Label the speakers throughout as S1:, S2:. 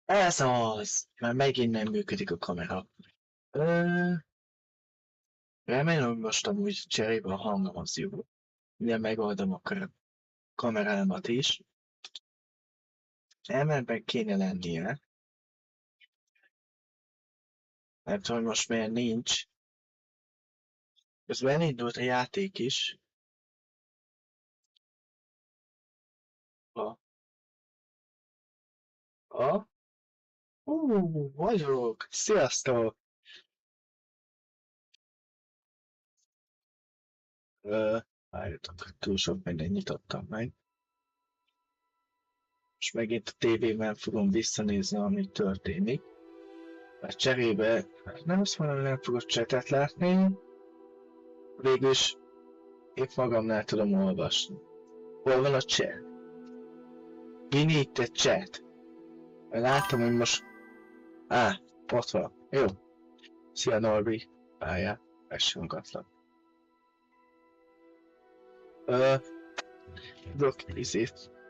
S1: Ez az! Már megint nem működik a kamera. Ö, Remélem, hogy most amúgy cserébe a hangom az jó. Ugye megoldom akkor a kamerámat is. Emelben kéne lennie. Nem tudom, hogy most miért nincs. Közben elindult a játék is. A... A... Vagyok! Sziasztok! Várjatok, túl sok mindent nyitottam meg. És megint a tévében fogom visszanézni, ami történik. Mert cserébe nem azt mondom, hogy nem fogok csetet látni. Végülis épp magamnál tudom olvasni. Hol van a chat? We need the chat. Láttam, hogy most... ott van. Jó. Szia Norbi. Várjál. Vessiongatlak. Tudok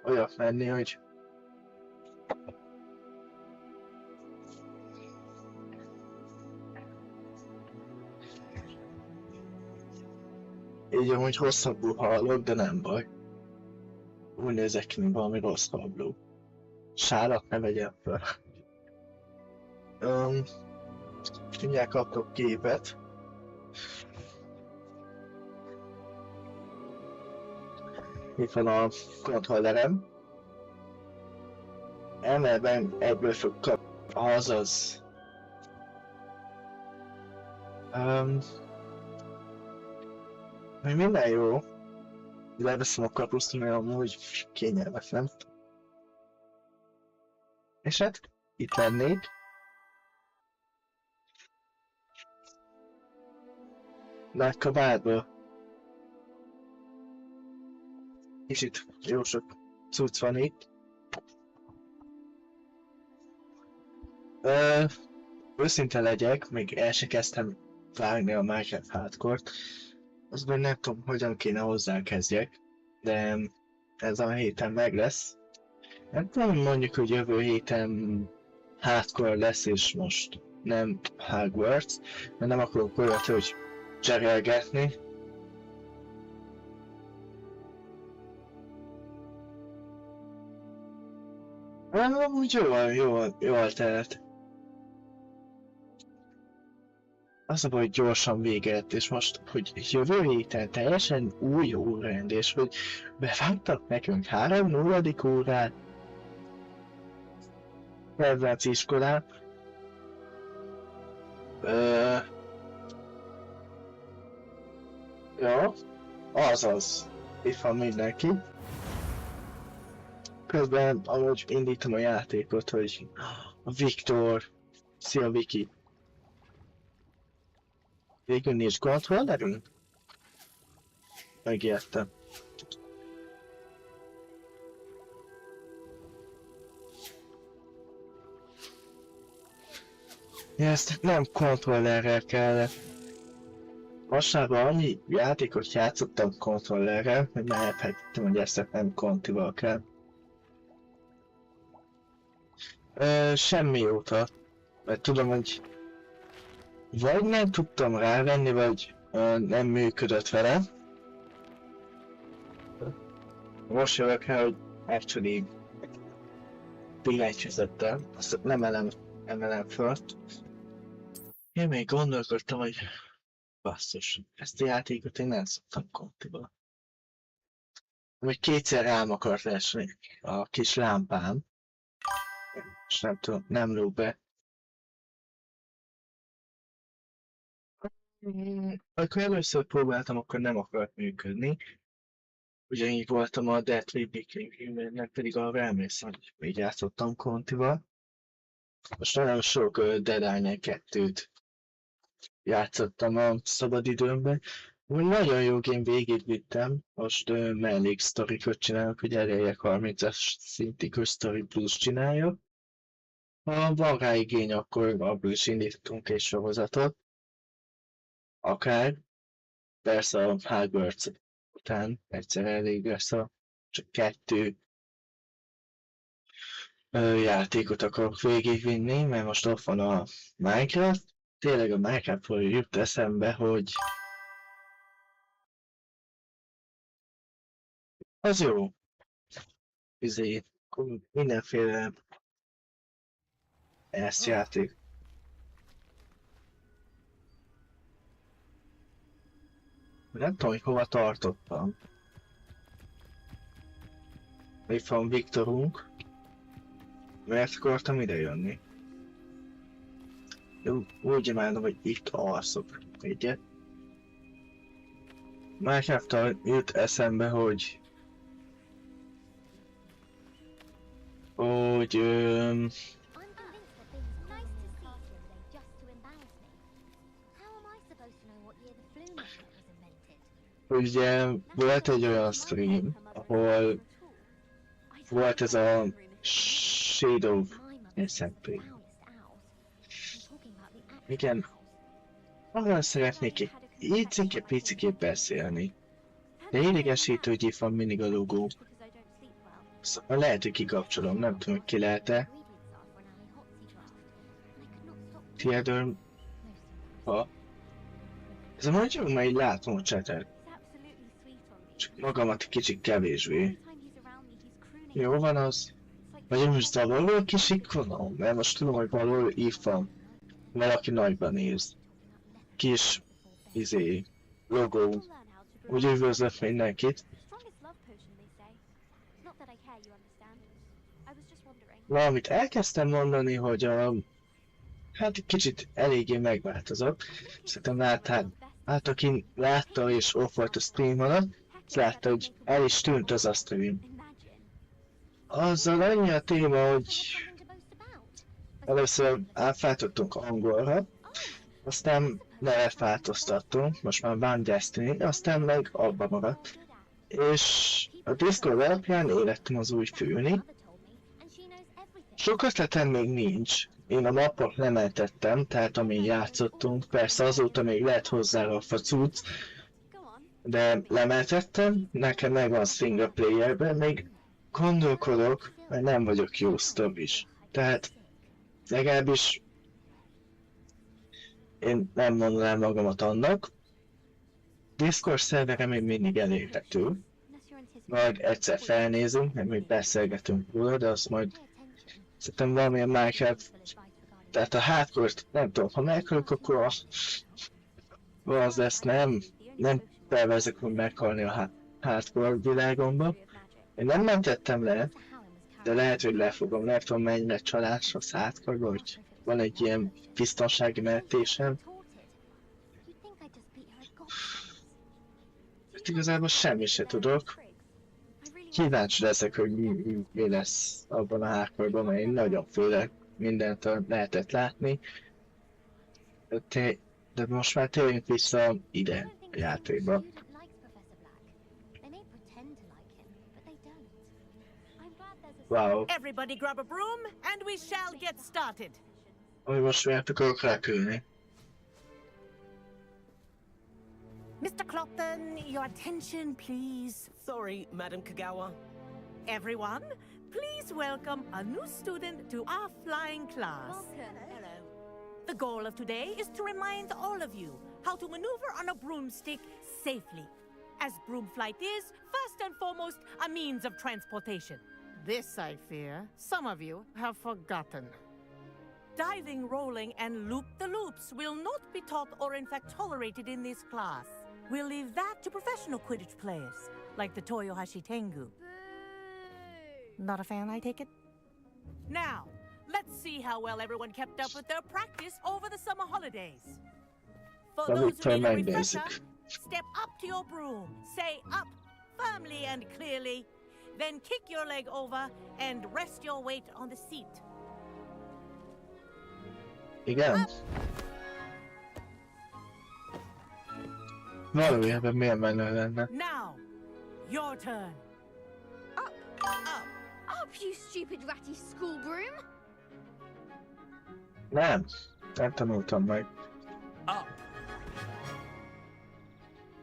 S1: olyat menni, hogy... Így amúgy hosszabbul hallok, de nem baj. Úgy nézek ki, mint valami rossz kabló. Sárat ne vegyem fel. Mindjárt kaptok képet. Itt van a kontrollerem. Emelben egyből fog kapni. Azaz. Még minden jó. Leveszem a kapuszt, mert amúgy kényelmetlen. És hát itt lennék. Nagy kabátba. És itt jó sok cucc van itt. Őszinte legyek, még el se kezdtem vágni a Minecraft hardcore-t. Azban nem tudom, hogyan kéne hozzá kezdjek, de ez a héten meg lesz. Nem tudom, mondjuk, hogy jövő héten hardcore lesz, és most nem Hogwarts, mert nem akarok olyat, hogy cserélgetni. Amúgy jól telt. Az a baj, hogy gyorsan véget, és most, hogy jövő héten teljesen új órend, és hogy bevágtak nekünk 3.0. órát, kedvenc iskolán. Ja, azaz. Itt van mindenki. Közben amúgy indítom a játékot, hogy a Viktor. Szia Viki. Végül nincs kontrollerünk? Megértem. Ja, ezt nem kontrollerrel kellett. Mostanában annyi játékot játszottam kontrollerrel, hogy már elfelejtettem, hogy ezt nem kontival kell. Semmióta. Mert tudom, hogy vagy nem tudtam rávenni, vagy nem működött vele. Most jövök rá, hogy actually billentyűzettel, azt nem emelem föl. Én még gondolkodtam, hogy basszus, ezt a játékot én nem szoktam kontiba. Vagy kétszer rám akart esni a kis lámpám. És nem tudom, nem lóg be. Amikor először próbáltam, akkor nem akart működni. Ugyanígy voltam a Death Reaping-nek, pedig arra emlékszem, hogy még játszottam kontival. Most nagyon sok Dead Island 2-t játszottam a szabadidőmben. Úgy nagyon jó game végigvittem, most melléksztorikot csinálok, hogy elérjek 30-as szintig, hogy Story Plus csináljak. Ha van rá igény, akkor abból is indítunk egy sorozatot. Akár. Persze a Hogwarts után egyszer elég lesz csak 2 játékot akarok végigvinni, mert most ott van a Minecraft. Tényleg a Minecraftról jut eszembe, hogy az jó. Mindenféle ezt játék. Nem tudom, hogy hova tartottam. Itt van Viktorunk. Miért akartam ide jönni? Úgy imádom, hogy itt alszok egyet. Minecraft-tal jut eszembe, hogy ugye volt egy olyan stream, ahol volt ez a Shadow SMP. Igen, arra szeretnék egy icike-picikét beszélni. De idegesítő, hogy itt van mindig a logó. Szóval lehet, hogy kikapcsolom, nem tudom, hogy ki lehet-e. Theodore... Ha? Ez a magyar, mert így látom a chatet. Csak magamat kicsit kevésbé. Jó van az. Vagy most valahol kisikkolom, mert most tudom, hogy valahol így van. Valaki nagyban néz. Kis... logó. Úgy üdvözlök mindenkit. Valamit elkezdtem mondani, hogy hát kicsit eléggé megváltozott. Szerintem hát aki látta és ott volt a stream alatt, látta, hogy el is tűnt az a stream. Azzal annyi a téma, hogy először átváltottunk angolra, aztán nevet változtattunk, most már Van Destiny, aztán meg abba maradt. És a Discord alapján érettem az új főni. Sok ötletem még nincs. Én a mapot lemeltettem, tehát amin játszottunk, persze azóta még lehet hozzá a cucc, de lemeltettem, nekem megvan single playerben, még gondolkodok, mert nem vagyok jó sztob is. Tehát legalábbis én nem mondanám magamat annak. Discord szerverem még mindig elérhető. Majd egyszer felnézünk, meg még beszélgetünk róla, de azt majd szerintem valamilyen Minecraft, tehát a hardcore-t nem tudom, ha meghalok, akkor az lesz, nem tervezek, hogy meghalni a hardcore világomba. Én nem mentettem le, de lehet, hogy lefogom, nem tudom mennyire csalás a hardcore-ba, hogy van egy ilyen biztonsági mentésem. Hát igazából semmi se tudok. Kíváncsi leszek, hogy mi lesz abban a hardcore-ban, mert én nagyon félek, mindent lehetett látni. De most már térjünk vissza ide a játékba. Wow.
S2: Everybody grab a broom and we shall get started.
S1: Hogy most miért akarok rákülni?
S2: Mr. Clopton, your attention, please.
S3: Sorry, Madam Kagawa.
S2: Everyone, please welcome a new student to our flying class.
S3: Hello.
S2: The goal of today is to remind all of you how to maneuver on a broomstick safely, as broom flight is, first and foremost, a means of transportation.
S4: This, I fear, some of you have forgotten.
S2: Diving, rolling, and loop-the-loops will not be taught or in fact tolerated in this class. We'll leave that to professional Quidditch players, like the Toyohashi Tengu.
S4: Not a fan, I take it?
S2: Now, let's see how well everyone kept up with their practice over the summer holidays. For those who need a refresher, step up to your broom, say up firmly and clearly, then kick your leg over and rest your weight on the seat.
S1: Igen. Valójában miért menő lenne?
S2: Now, your turn.
S5: Up, you stupid ratty school broom!
S1: Nem tanultam meg.
S3: Up.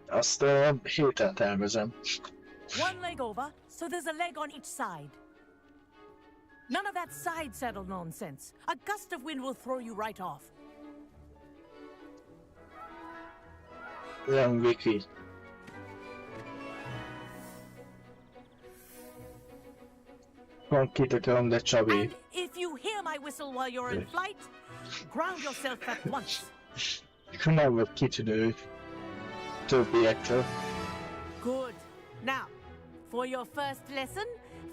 S1: Azt héten tervezem.
S2: One leg over, so there's a leg on each side. None of that side saddle nonsense. A gust of wind will throw you right off.
S1: Olyan wiki. Van kitakarom, de Csabi.
S2: And if you hear my whistle while you're in flight, ground yourself at once.
S1: Akkor nem vagy kitűnő többiektől.
S2: Good. Now, for your first lesson,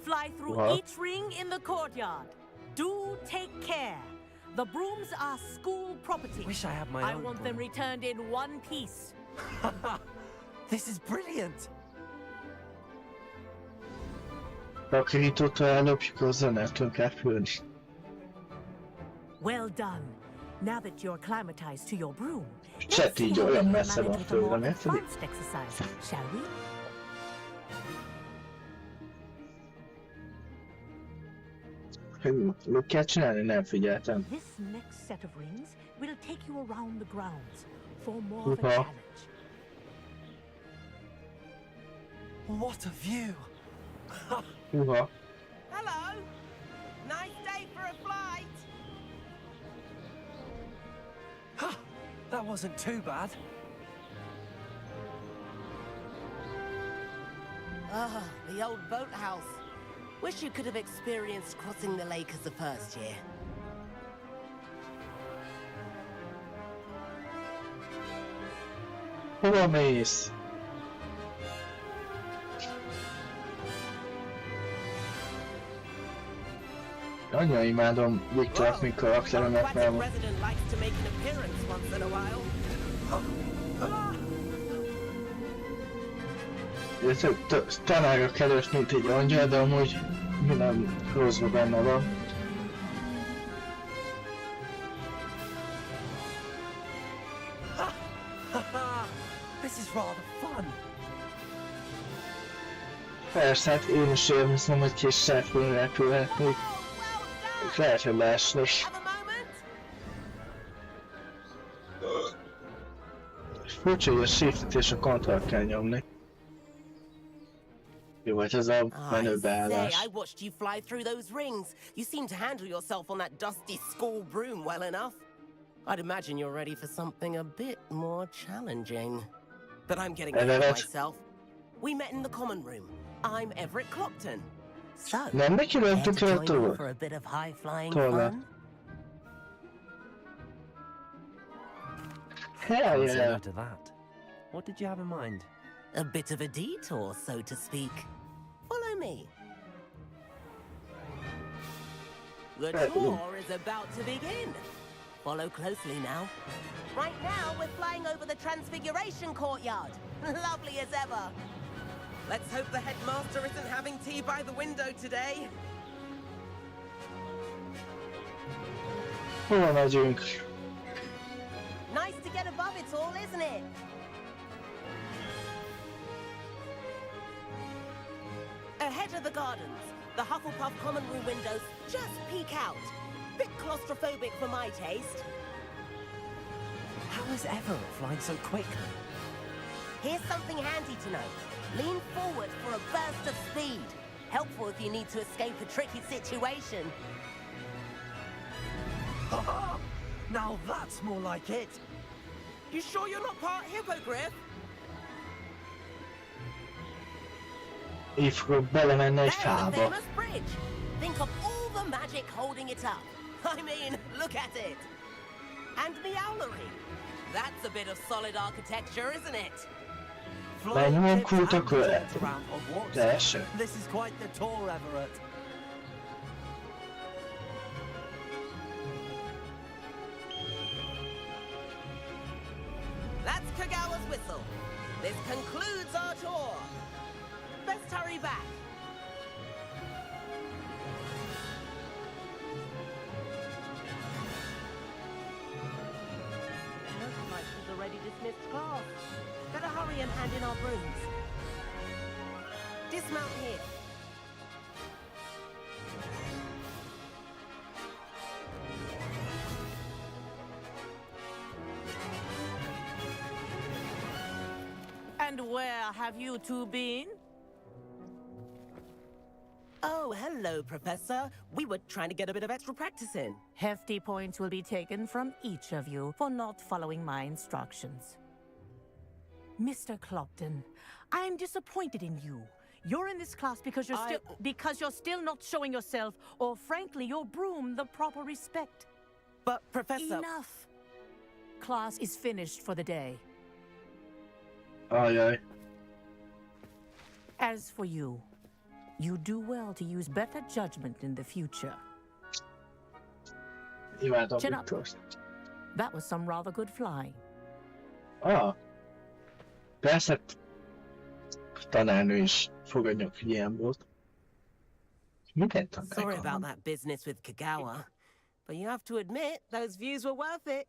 S2: fly through
S1: What?
S2: each ring in the courtyard. Do take care. The brooms are school property.
S3: Wish I had my
S2: I
S3: own
S2: want them
S3: broom.
S2: returned in one piece.
S3: This is brilliant.
S1: Takarítótól ellopjuk hozzá, nem tudunk elfülni.
S2: Well done. Now that you're acclimatized to your broom,
S1: Chat így
S2: how
S1: olyan
S2: well
S1: messze
S2: you
S1: van
S2: manage with a more
S1: tőlem, érted?
S2: advanced exercise, shall we?
S1: Mit kell csinálni? Nem figyeltem.
S2: This next set of rings will take you around the grounds for more of a
S1: Uha.
S2: challenge.
S3: What a view.
S1: Uha.
S3: Hello. Nice day for a flight. That wasn't too bad.
S6: Ah, the old boathouse. Wish you could have experienced crossing the lake as the first year.
S1: Hova mész? Anya, imádom Viktort, mint karakteremet,
S3: Aquatic
S1: mert
S3: resident likes to make an appearance once in a while.
S1: tanára kedves, mint egy angyal, de amúgy minden rosszba benne van.
S3: This is rather fun.
S1: Persze, hát én is élvezem, hogy kis szerfőn repülhetnék. Lehet, hogy leesnék.
S6: Have a moment?
S1: Furcsa, hogy a shiftet és a kontrollt kell nyomni. Jó, hát ez a
S6: I
S1: menő
S6: say,
S1: beállás.
S6: I watched you fly through those rings. You seem to handle yourself on that dusty school broom well enough. I'd imagine you're ready for something a bit more challenging. But I'm getting ahead of myself. We met in the common room. I'm Everett Clopton. So,
S1: Nem neki
S6: care to
S1: lőttük el
S6: join me
S1: túl?
S6: for a bit of high-flying
S1: Tovább.
S6: fun?
S1: Hell
S3: Fancy a
S1: yeah.
S3: lot of that. What did you have in mind?
S6: A bit of a detour, so to speak. Follow me. The tour is about to begin. Follow closely now. Right now, we're flying over the Transfiguration Courtyard. Lovely as ever.
S3: Let's hope the headmaster isn't having tea by the window today.
S1: Hova megyünk?
S6: Nice to get above it all, isn't it? Ahead of the gardens, the Hufflepuff common room windows just peek out. Bit claustrophobic for my taste.
S3: How is Everett flying so quickly?
S6: Here's something handy to know. Lean forward for a burst of speed. Helpful if you need to escape a tricky situation.
S3: Now that's more like it. You sure you're not part hippogriff?
S1: Így fogok belemenni egy
S6: There's the
S1: fába.
S6: famous bridge. Think of all the magic holding it up. I mean, look at it. And the owlery. That's a bit of solid architecture, isn't it?
S1: Mennyien
S3: Flying tips
S1: kultak
S3: and
S1: vele?
S3: desserts around Hogwarts.
S1: Teljesen.
S3: This is quite the tour, Everett.
S6: That's Kagawa's whistle. This concludes our tour. Best hurry back. Looks like she's already dismissed class. Better hurry and hand in our brooms. Dismount here.
S2: And where have you two been?
S6: Oh, hello. Hello, Professor. We were trying to get a bit of extra practice in.
S2: Hefty points will be taken from each of you for not following my instructions. Mr. Clopton, I'm disappointed in you. You're in this class because you're still not showing yourself, or frankly, your broom the proper respect.
S6: But, Professor...
S2: Enough. Class is finished for the day.
S1: Aye, aye.
S2: As for you, you do well to use better judgment in the future.
S1: Imádom
S2: Chin up.
S1: Viktort.
S2: That was some rather good flying.
S1: Ah. Persze, a tanárnő is fogadjak, hogy ilyen volt. Minden tanár
S6: Sorry
S1: van.
S6: about that business with Kagawa, but you have to admit, those views were worth it.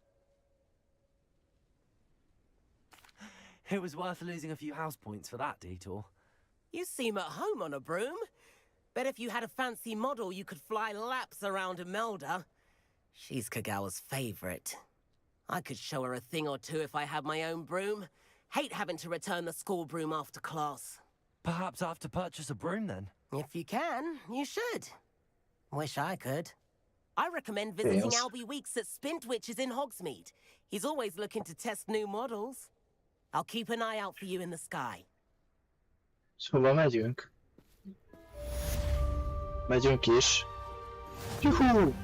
S3: It was worth losing a few house points for that detour.
S6: You seem at home on a broom. Bet if you had a fancy model, you could fly laps around Imelda. She's Kagawa's favorite. I could show her a thing or two if I had my own broom. Hate having to return the school broom after class.
S3: Perhaps I have to purchase a broom then?
S6: If you can, you should. Wish I could. I recommend visiting
S1: Yes.
S6: Albie Weeks at Spintwitches in Hogsmeade. He's always looking to test new models. I'll keep an eye out for you in the sky.
S1: És hova megyünk? Megyünk is. Juhú!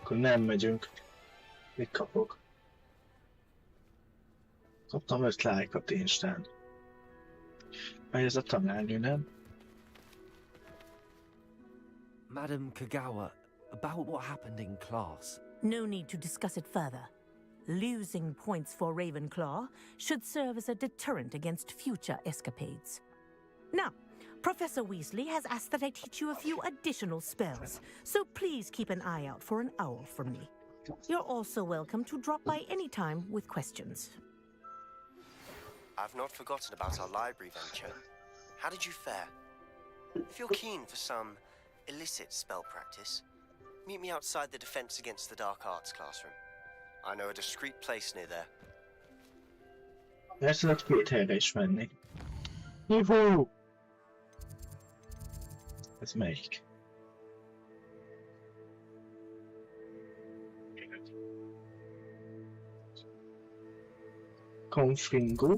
S1: Akkor nem megyünk. Mit kapok? Kaptam 5 lájkot Instán. Mert ez a tanárnő, nem?
S3: Madam Kagawa, about what happened in class.
S2: No need to discuss it further. Losing points for Ravenclaw should serve as a deterrent against future escapades. Now, Professor Weasley has asked that I teach you a few additional spells, so please keep an eye out for an owl from me. You're also welcome to drop by any time with questions.
S7: I've not forgotten about our library venture. How did you fare? If you're keen for some illicit spell practice, meet me outside the Defense Against the Dark Arts classroom. I know a discreet place near there.
S1: El tudod 2 helyre is menni. Juhú! Ez melyik? Confringo?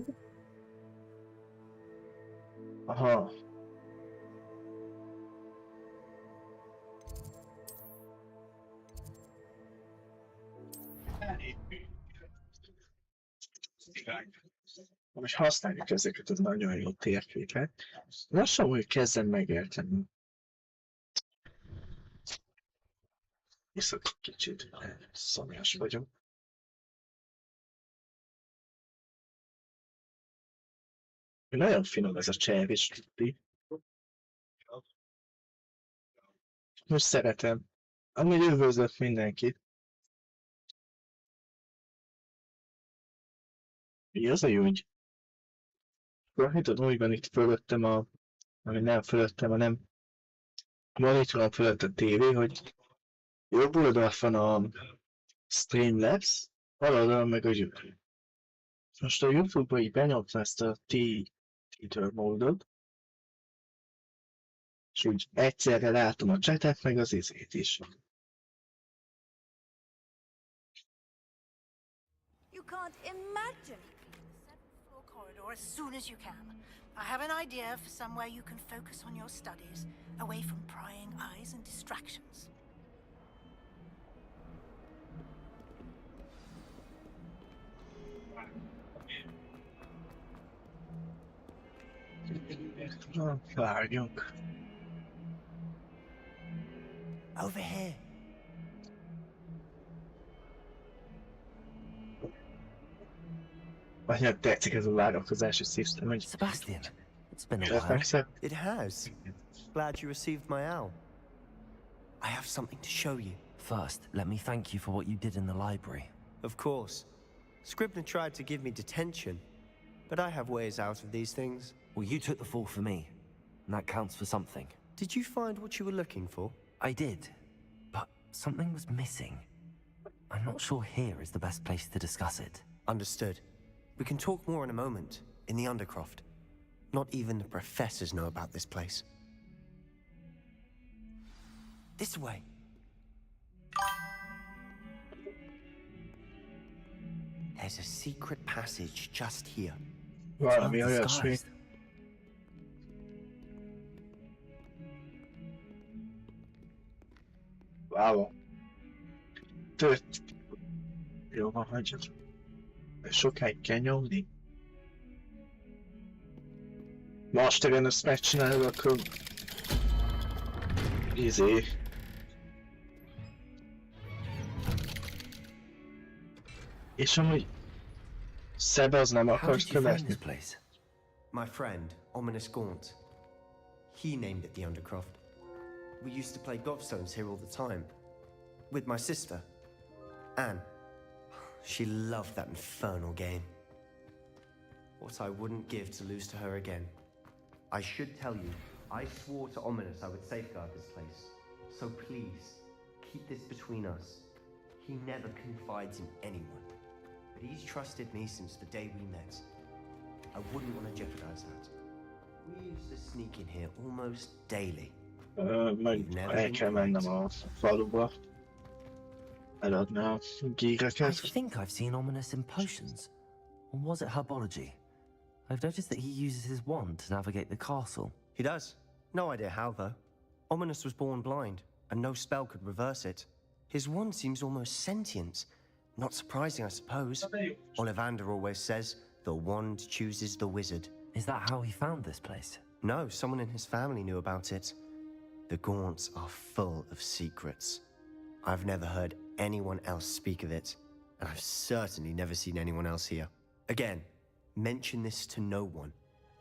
S1: Aha. Most használjuk ezeket az nagyon jó térképet. Lassan, hogy kezdem megérteni. Viszont kicsit szomjas vagyok. Nagyon finom ez a cserés tudni. Most szeretem. Amúgy üdvözlök mindenkit. Mi az a úgy? Tudom, úgy van itt fölöttem ami nem fölöttem, hanem monitoron fölött a tévé, hogy jobb oldalt van a Streamlabs, bal oldalon meg a YouTube. Most a YouTube-ba így benyomtam ezt a T-Tutor módot, és úgy egyszerre látom a chatet, meg az izét is.
S8: You can't imagine the 7th floor corridor as soon as you can. I have an idea for somewhere you can focus on your studies, away from prying eyes and distractions.
S1: Várjunk.
S3: Over here.
S1: Nagyon tetszik ez a várakozási szisztem, hogy
S3: Sebastian, it's been a while.
S1: reflexek.
S7: It has. Glad you received my owl. I have something to show you.
S3: First, let me thank you for what you did in the library.
S7: Of course. Scribner tried to give me detention, but I have ways out of these things.
S3: Well, you took the fall for me, and that counts for something.
S7: Did you find what you were looking for?
S3: I did, but something was missing. I'm not sure here is the best place to discuss it.
S7: Understood. We can talk more in a moment, in the Undercroft. Not even the professors know about this place. This way. There's a secret passage just here.
S1: Valami olyasmi. Wow. Jó van, hagyjad. Sokáig kell nyomni. Masteren ezt megcsinálod, akkor... És amúgy... Szeb az nem akart követni.
S7: My friend, Ominous Gaunt. He named it the Undercroft. We used to play gobstones here all the time. With my sister, Anne. She loved that infernal game. What I wouldn't give to lose to her again. I should tell you, I swore to Ominous I would safeguard this place. So please, keep this between us. He never confides in anyone. But he's trusted me since the day we met. I wouldn't want to jeopardize that. We used to sneak in here almost daily.
S1: Majd el kell mennem a faluba. Eladni a gíreket.
S9: I think I've seen Ominous in potions. Or was it herbology? I've noticed that he uses his wand to navigate the castle.
S7: He does. No idea how, though. Ominous was born blind, and no spell could reverse it. His wand seems almost sentient. Not surprising, I suppose. Ollivander always says, the wand chooses the wizard.
S9: Is that how he found this place?
S7: No, someone in his family knew about it. The Gaunts are full of secrets. I've never heard anyone else speak of it, and I've certainly never seen anyone else here. Again, mention this to no one,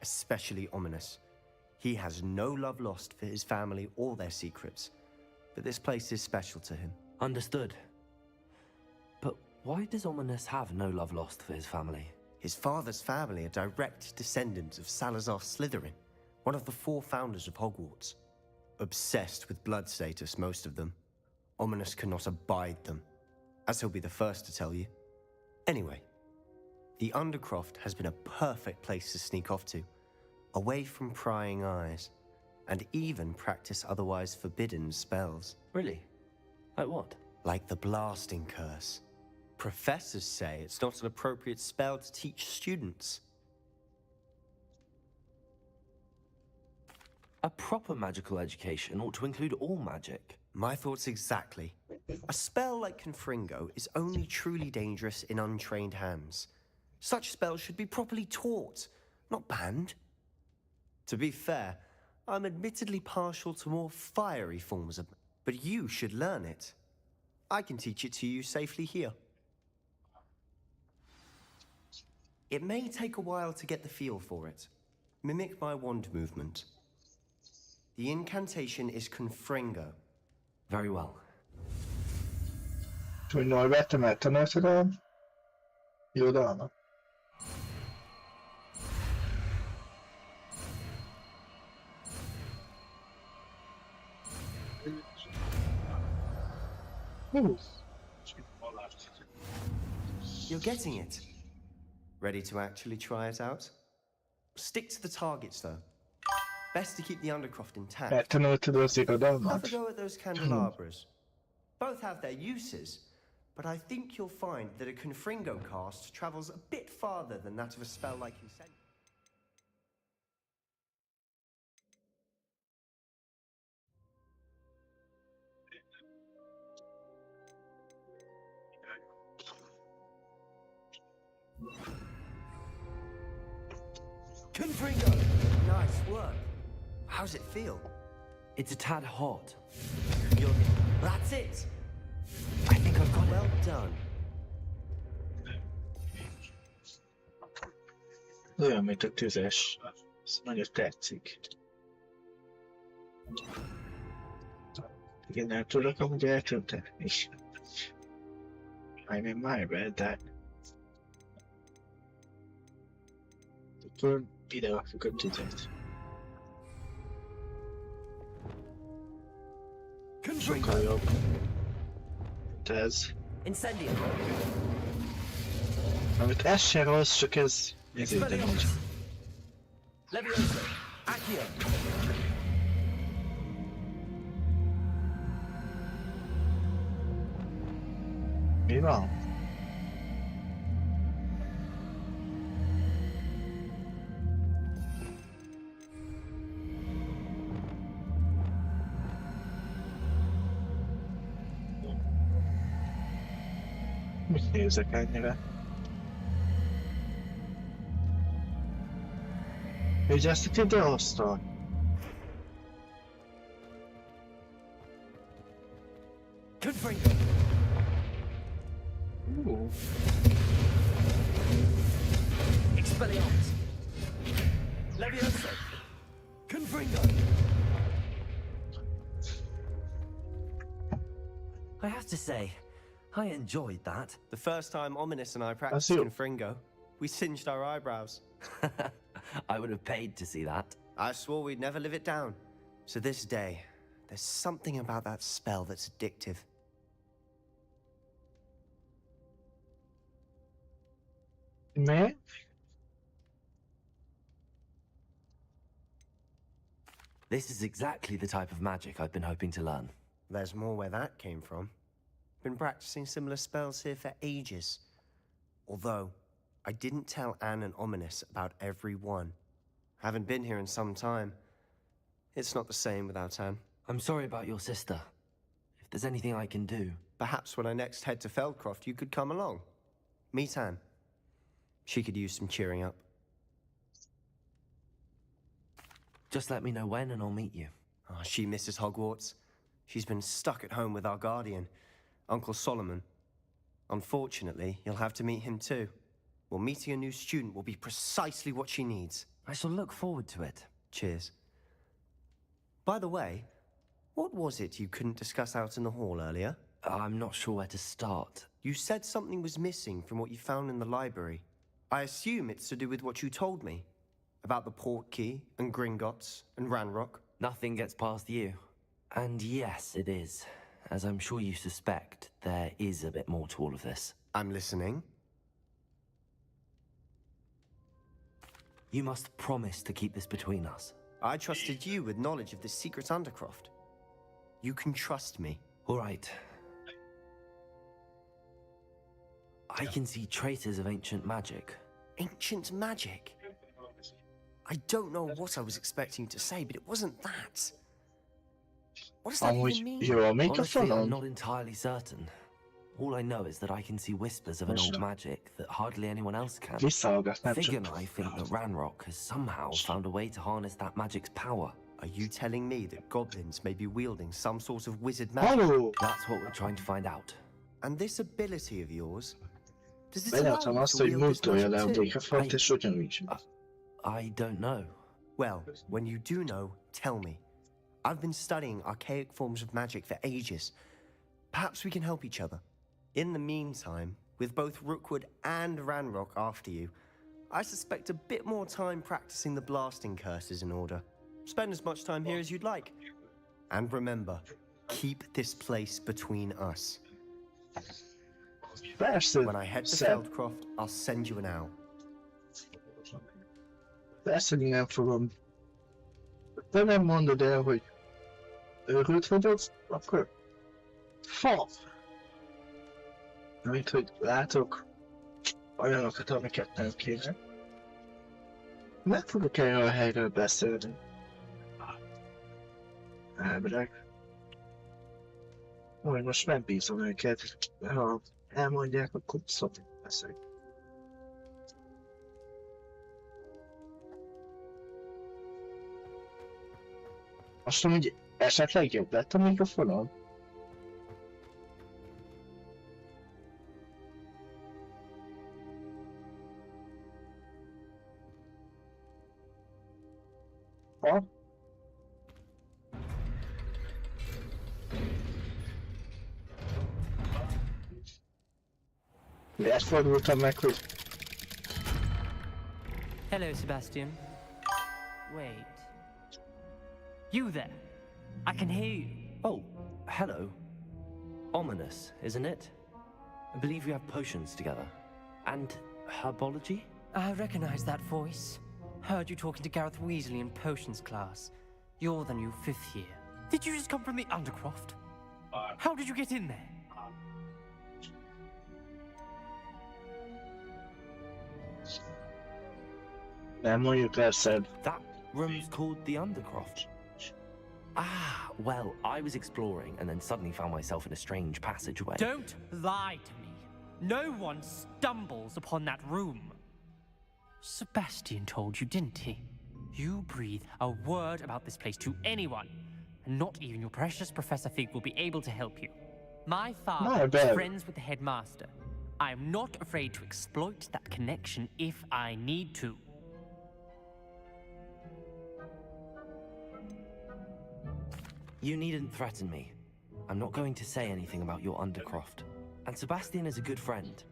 S7: especially Ominous. He has no love lost for his family or their secrets, but this place is special to him.
S9: Understood. But why does Ominous have no love lost for his family?
S7: His father's family are direct descendants of Salazar Slytherin, one of the 4 founders of Hogwarts. Obsessed with blood status, most of them. Ominous cannot abide them, as he'll be the first to tell you. Anyway, the Undercroft has been a perfect place to sneak off to, away from prying eyes, and even practice otherwise forbidden spells.
S9: Really? Like what?
S7: Like the blasting curse. Professors say it's not an appropriate spell to teach students.
S9: A proper magical education ought to include all magic.
S7: My thoughts exactly. A spell like Confringo is only truly dangerous in untrained hands. Such spells should be properly taught, not banned. To be fair, I'm admittedly partial to more fiery forms of... but you should learn it. I can teach it to you safely here. It may take a while to get the feel for it. Mimic my wand movement. The incantation is Confringo.
S9: Very well.
S1: Hogy vettem el tanultad irodalmat?
S7: You're getting it. Ready to actually try it out? Stick to the targets, though. Best to keep the Undercroft intact.
S1: Megtanultad az irodalmat?
S7: Have a go at those candelabras. Both have their uses, but I think you'll find that a Confringo cast travels a bit farther than that of a spell like Incendiary. Confringo! Nice work. How's it feel?
S9: It's a tad hot.
S7: That's it!
S9: I think I've got it.
S7: Well done.
S1: Olyan, mint a tüzes. Ez nagyon tetszik. Igen, nem tudok amúgy eltüntetni. I'm in my bed, de... Akkor ide rakjuk a tüzet. Sokkal jobb. Mint ez. Amit ez se rossz, csak ez... Ez ide nincs.
S3: Levioso. Accio.
S1: Mi van? Mit nézek ennyire? Ugye ezt idehozta?
S3: Confringo. Expelliarmus. Levioso. Confringo.
S9: I have to say, I enjoyed that.
S7: The first time Ominous and I practiced Confringo, we singed our eyebrows.
S9: I would have paid to see that.
S7: I swore we'd never live it down. So this day, there's something about that spell that's addictive.
S1: Me?
S9: This is exactly the type of magic I've been hoping to learn.
S7: There's more where that came from. Been practicing similar spells here for ages. Although, I didn't tell Anne and Ominous about every one. Haven't been here in some time. It's not the same without Anne.
S9: I'm sorry about your sister. If there's anything I can do...
S7: Perhaps when I next head to Feldcroft, you could come along. Meet Anne. She could use some cheering up.
S9: Just let me know when and I'll meet you.
S7: Oh, she misses Hogwarts. She's been stuck at home with our guardian, Uncle Solomon. Unfortunately, you'll have to meet him too. Well, meeting a new student will be precisely what she needs.
S9: I shall look forward to it.
S7: Cheers. By the way, what was it you couldn't discuss out in the hall earlier?
S9: I'm not sure where to start.
S7: You said something was missing from what you found in the library. I assume it's to do with what you told me. About the port key, and Gringotts, and Ranrock.
S9: Nothing gets past you. And yes, it is. As I'm sure you suspect, there is a bit more to all of this.
S7: I'm listening.
S9: You must promise to keep this between us.
S7: I trusted you with knowledge of this secret undercroft. You can trust me.
S9: All right. I can see traces of ancient magic.
S7: Ancient magic? I don't know what I was expecting to say, but it wasn't that. What does that even mean?
S9: Honestly, I'm not entirely certain. All I know is that I can see whispers of an old magic that hardly anyone else can. Figure and I think that Ranrock has somehow found a way to harness that magic's power.
S7: Are you telling me that goblins may be wielding some sort of wizard magic?
S9: That's what we're trying to find out.
S7: And this ability of yours, does it allow you to wield this magic too?
S9: I don't know.
S7: Well, when you do know, tell me. I've been studying archaic forms of magic for ages. Perhaps we can help each other. In the meantime, with both Rookwood and Ranrock after you, I suspect a bit more time practicing the blasting curses in order. Spend as much time here as you'd like. And remember, keep this place between us. When I head to Feldcroft, I'll send you an owl.
S1: Persze, hogy nem fogom. De nem mondod el, hogy őrült vagyok, akkor... Fa! Mint hogy látok olyanokat, amiket nem kéne. Meg fogok erről a helyről beszélni. Elbrek. Hogy most megbízom őket, ha elmondják, akkor szóval beszélni. Most amúgy esetleg jobb lett a mikrofonon? Ha? Miért fordultam meg, hogy...
S10: Hello, Sebastian. Wait. You there? I can hear you.
S9: Oh, hello. Ominous, isn't it? I believe we have potions together. And herbology?
S10: I recognize that voice. Heard you talking to Gareth Weasley in potions class. You're the new 5th year. Did you just come from the Undercroft? How did you get in there?
S9: That room's called the Undercroft. Ah, well, I was exploring and then suddenly found myself in a strange passageway.
S10: Don't lie to me. No one stumbles upon that room. Sebastian told you, didn't he? You breathe a word about this place to anyone, and not even your precious Professor Fig will be able to help you. My father is friends with the headmaster. I am not afraid to exploit that connection if I need to.
S9: You needn't threaten me. I'm not going to say anything about your Undercroft. And Sebastian is a good friend.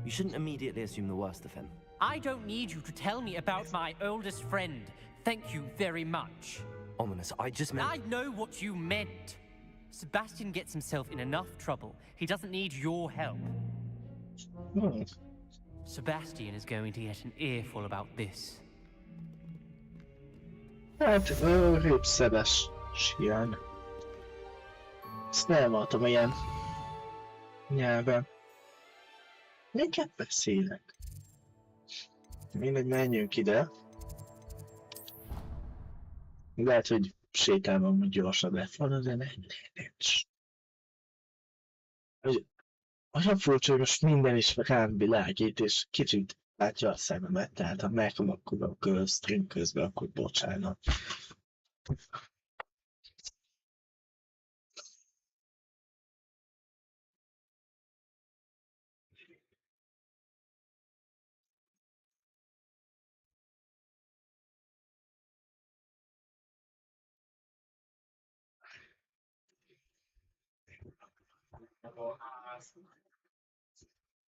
S9: You shouldn't immediately assume the worst of him.
S10: I don't need you to tell me about my oldest friend. Thank you very much.
S9: Ominous, I just meant...
S10: I know what you meant. Sebastian gets himself in enough trouble. He doesn't need your help. Sebastian is going to get an earful about this.
S1: Hát, Sebastian. Ezt nem hallottam ilyen nyelven. Miket beszélek? Mindegy, menjünk ide. Lehet, hogy sétálom, hogy gyorsabb lett volna, de nincs. Olyan furcsa, hogy most minden is rám világít, és kicsit látja a szememet, tehát ha megkapom a stream közben, akkor bocsánat.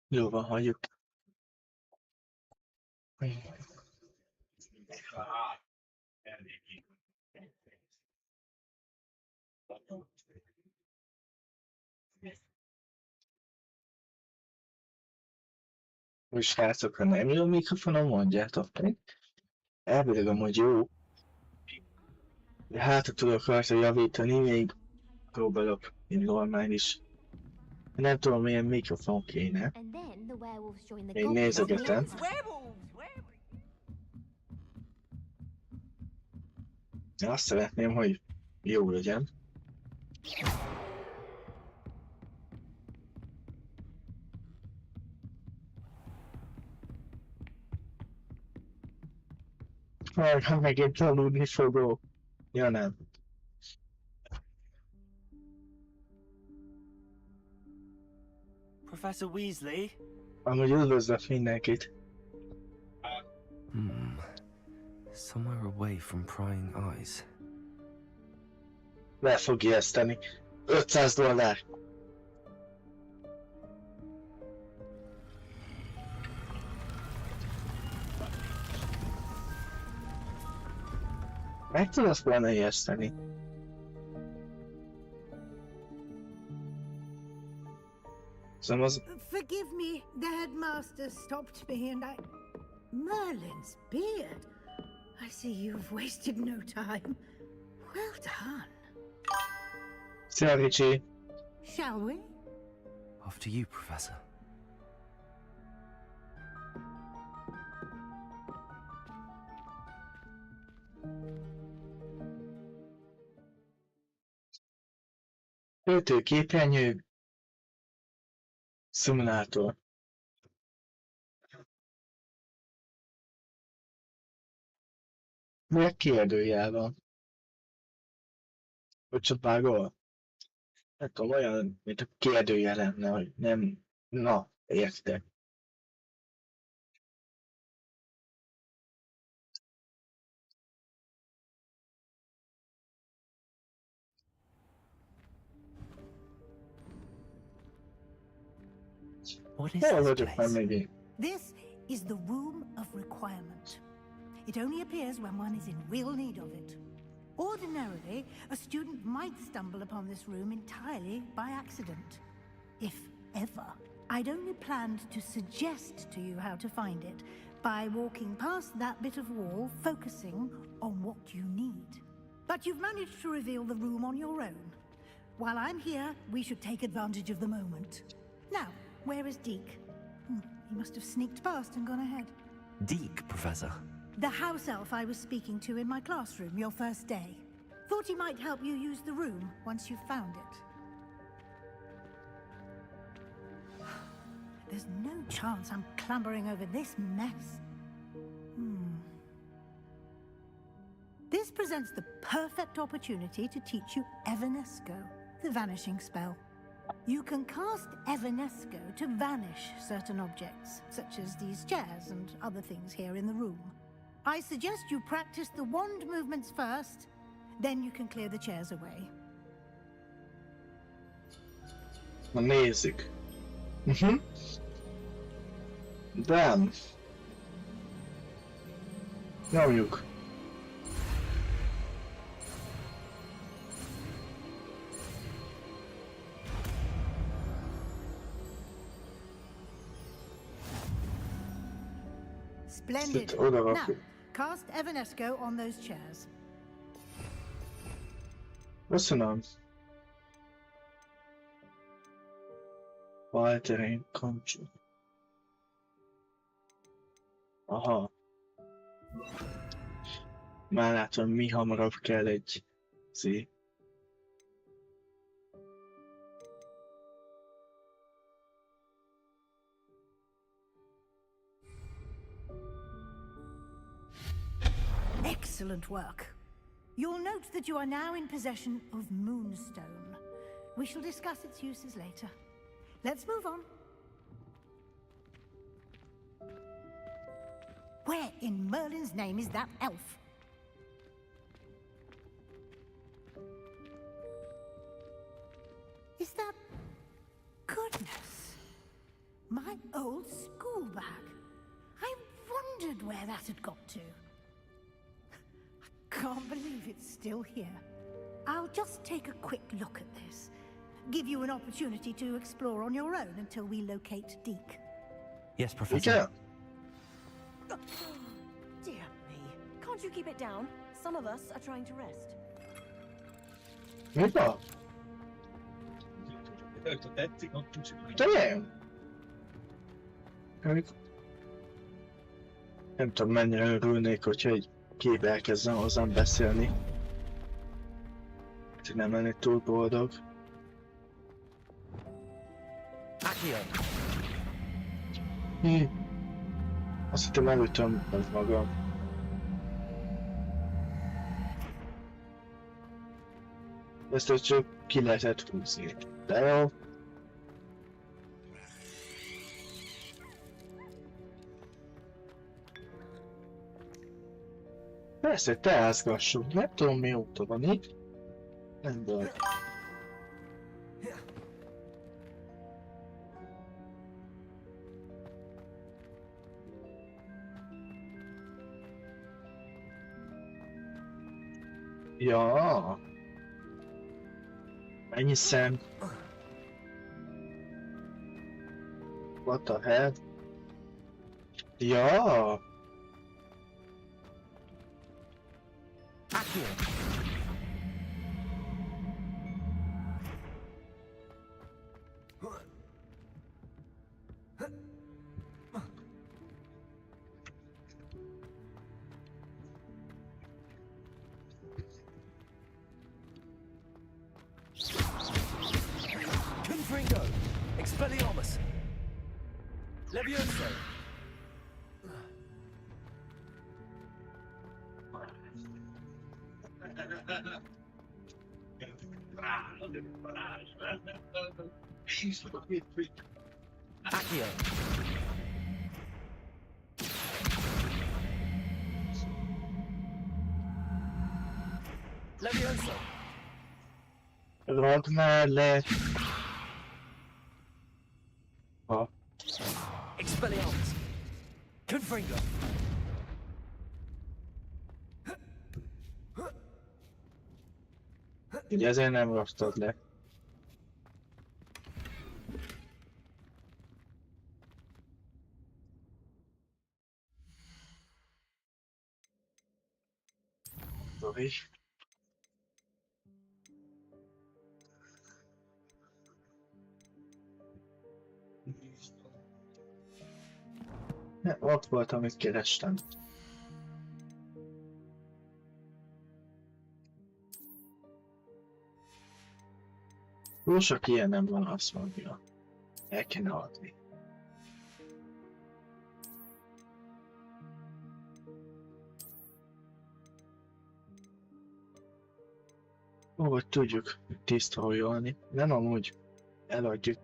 S1: Jó van, hagyjuk. Most srácok, ha nem jó a mikrofonom, mondjátok meg. Elvileg amúgy jó. De hát, ha tudok rajta javítani, még próbálok egy normális. Nem tudom, milyen mikrofon kéne. Még nézegetem. Azt szeretném, hogy jó legyen. Ha megint aludni fogok. Ja nem.
S3: Professor Weasley?
S1: Amúgy üdvözlök mindenkit.
S9: Somewhere away from prying eyes.
S1: Le fog ijeszteni. $500. Meg tudod volna ijeszteni.
S8: Forgive me, the headmaster stopped me and I... Merlin's beard. I see you've wasted no time. Well done.
S1: Szia, Ricsi.
S8: Shall we?
S9: After you, Professor.
S1: Töltőképernyő. Szimulátor. Miért kérdőjel van? Hogy csak vágol? Nem tudom, olyan, mint a kérdőjel lenne, hogy nem... Na, értek.
S10: What is this place?
S8: This is the Room of Requirement. It only appears when one is in real need of it. Ordinarily, a student might stumble upon this room entirely by accident. If ever. I'd only planned to suggest to you how to find it, by walking past that bit of wall, focusing on what you need. But you've managed to reveal the room on your own. While I'm here, we should take advantage of the moment. Now, where is Deke? He must have sneaked past and gone ahead.
S9: Deke, Professor?
S8: The house elf I was speaking to in my classroom your first day. Thought he might help you use the room once you've found it. There's no chance I'm clambering over this mess. This presents the perfect opportunity to teach you Evanesco, the vanishing spell. You can cast Evanesco to vanish certain objects, such as these chairs and other things here in the room. I suggest you practice the wand movements first, then you can clear the chairs away.
S1: Na nézzük. Damn. Nyomjuk.
S8: Splendid. Now, cast Evanesco on those chairs.
S1: Köszönöm. Altering control. Aha. Már látom, mi hamarabb kell egy Z.
S8: Excellent work. You'll note that you are now in possession of Moonstone. We shall discuss its uses later. Let's move on. Where in Merlin's name is that elf? Is that... Goodness! My old school bag. I wondered where that had got to. I can't believe it's still here. I'll just take a quick look at this. Give you an opportunity to explore on your own until we locate Deke.
S9: Yes, Professor.
S11: Dear me. Can't you keep it down? Some of us are trying to rest.
S1: Micsoda? Tényleg? Nem tudom, mennyire örülnék, hogyha egy kép elkezdzen hozzám beszélni. Csak nem lennék túl boldog. Azt hittem elütöm meg magam. Ezt csak ki lehetett húzni. De jó. Persze, hogy teázgassunk. Nem tudom, mióta van itt. Nem baj. Ja. Mennyi szem? What the hell? Ja. Ragd már le! Ha.
S3: Expelliarmus! Confringo!
S1: Ugye ezért nem rostad le. Sorry. Ott volt, amit kerestem. Túl sok ilyen nem van, azt mondja. El kéne adni. Ó, hogy tudjuk tisztolni. Nem amúgy eladjuk.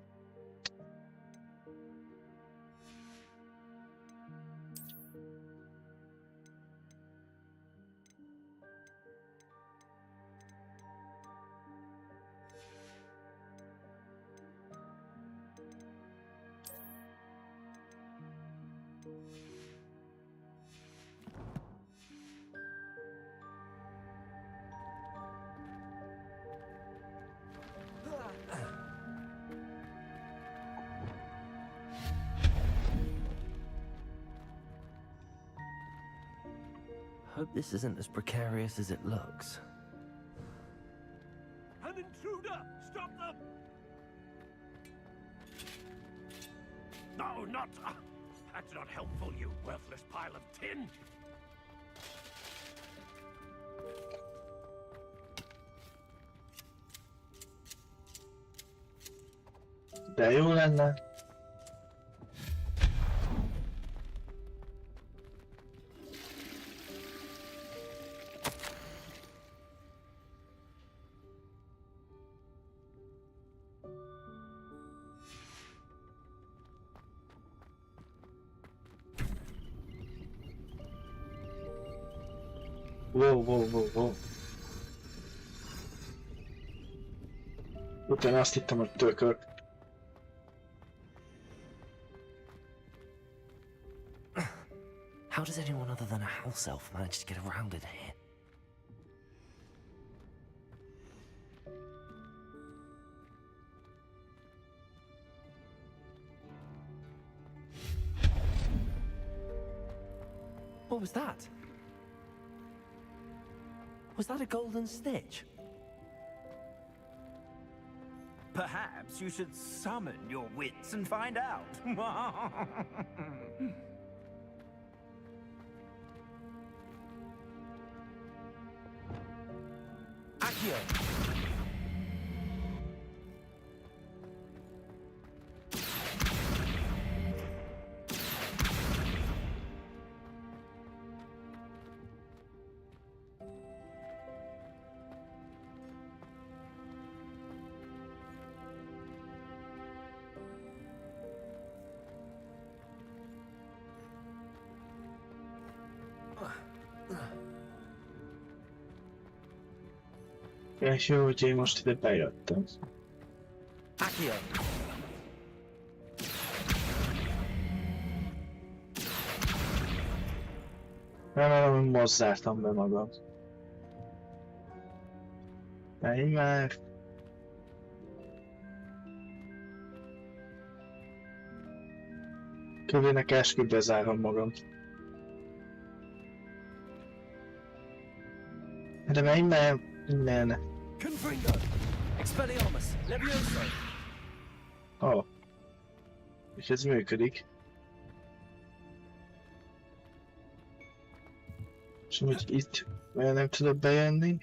S9: Hope this isn't as precarious as it looks.
S3: An intruder! Stop them! No, not... that's not helpful, you worthless pile of tin!
S1: De jó lenne. Wow. Utána azt hittem, hogy tökök.
S9: How does anyone other than a house elf manage to get around in here? What was that? Was that a golden stitch?
S3: Perhaps you should summon your wits and find out.
S9: Accio!
S1: És jó, hogy én most ide bejöttem.
S9: Accio!
S1: Nem, most zártam be magam. Menj már! Kövének esküt bezárom magam. De menj már! Innen! Oh. És ez működik. És úgy itt olyan nem tudok bejönni.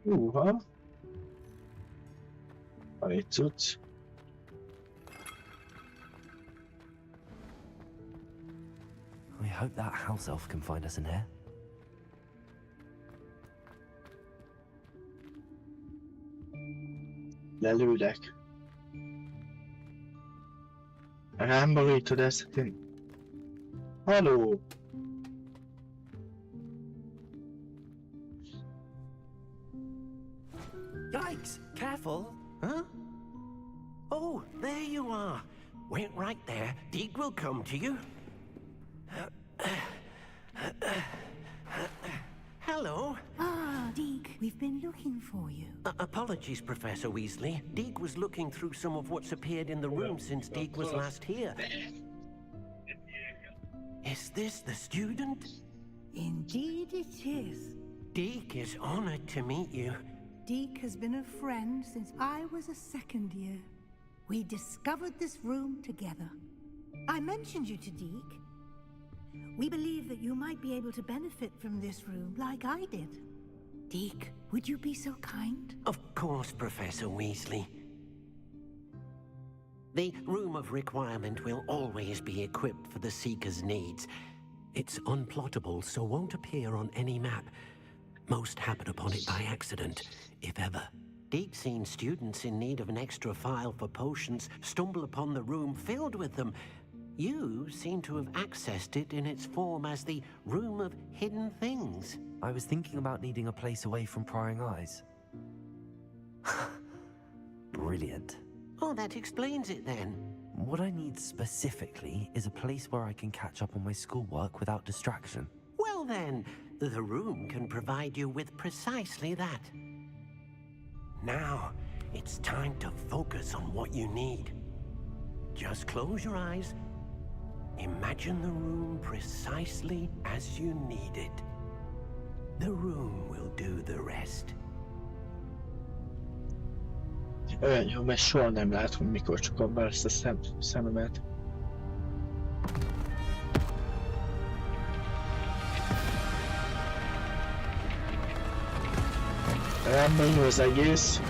S1: Van egy cucc.
S9: I hope that house elf can find us in here.
S1: Lelőlek. Rám borítod ezt. Haló!
S3: Yikes! Careful! Huh? Oh, there you are. Wait right there. Deek will come to you. Hello.
S8: Ah, Deek, we've been looking for you.
S3: Apologies, Professor Weasley. Deek was looking through some of what's appeared in the room since Deek was last here. Is this the student?
S8: Indeed it is.
S3: Deke is honored to meet you.
S8: Deke has been a friend since I was a second year. We discovered this room together. I mentioned you to Deke. We believe that you might be able to benefit from this room like I did. Deke, would you be so kind?
S3: Of course, Professor Weasley. The Room of Requirement will always be equipped for the Seeker's needs. It's unplottable, so won't appear on any map. Most happen upon it by accident, if ever. Deke's seen students in need of an extra file for potions stumble upon the room filled with them. You seem to have accessed it in its form as the Room of Hidden Things.
S9: I was thinking about needing a place away from prying eyes. Brilliant.
S3: Oh, that explains it then.
S9: What I need specifically is a place where I can catch up on my schoolwork without distraction.
S3: Well then, the room can provide you with precisely that. Now, it's time to focus on what you need. Just close your eyes. Imagine the room precisely as you need it. The room will do the rest.
S1: Olyan jó, mert soha nem látom, mikor csukom be ezt a szememet. Rendben jó az egész.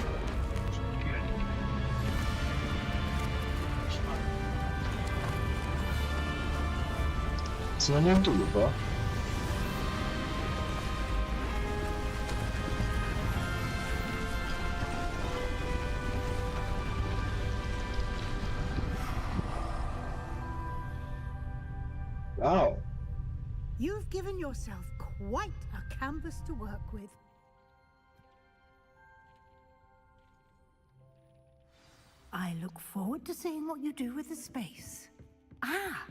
S1: Ez nagyon durva. Wow.
S8: You've given yourself quite a canvas to work with. I look forward to seeing what you do with the space. Ah,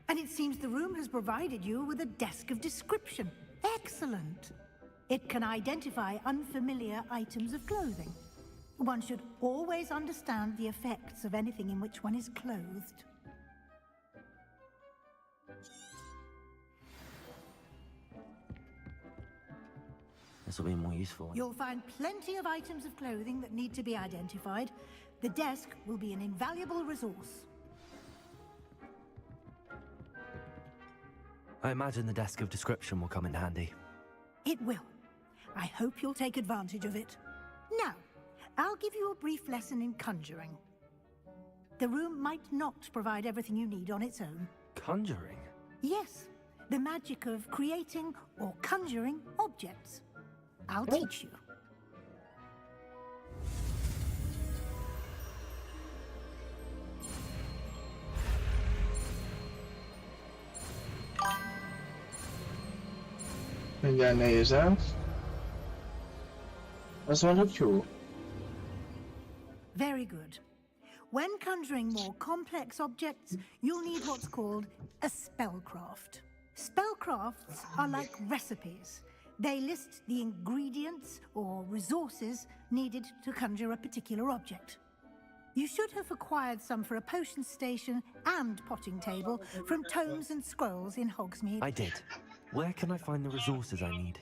S8: and it seems the room has provided you with a desk of description. Excellent. It can identify unfamiliar items of clothing. One should always understand the effects of anything in which one is clothed.
S9: This will be more useful.
S8: You'll find plenty of items of clothing that need to be identified. The desk will be an invaluable resource.
S9: I imagine the desk of description will come in handy.
S8: It will. I hope you'll take advantage of it. Now, I'll give you a brief lesson in conjuring. The room might not provide everything you need on its own.
S9: Conjuring?
S8: Yes, the magic of creating or conjuring objects. I'll teach you.
S1: Mindjárt nézem. Az valahogy jó.
S8: Very good. When conjuring more complex objects, you'll need what's called a spellcraft. Spellcrafts are like recipes. They list the ingredients or resources needed to conjure a particular object. You should have acquired some for a potion station and potting table from tomes and scrolls in Hogsmeade.
S9: I did. Where can I find the resources I need?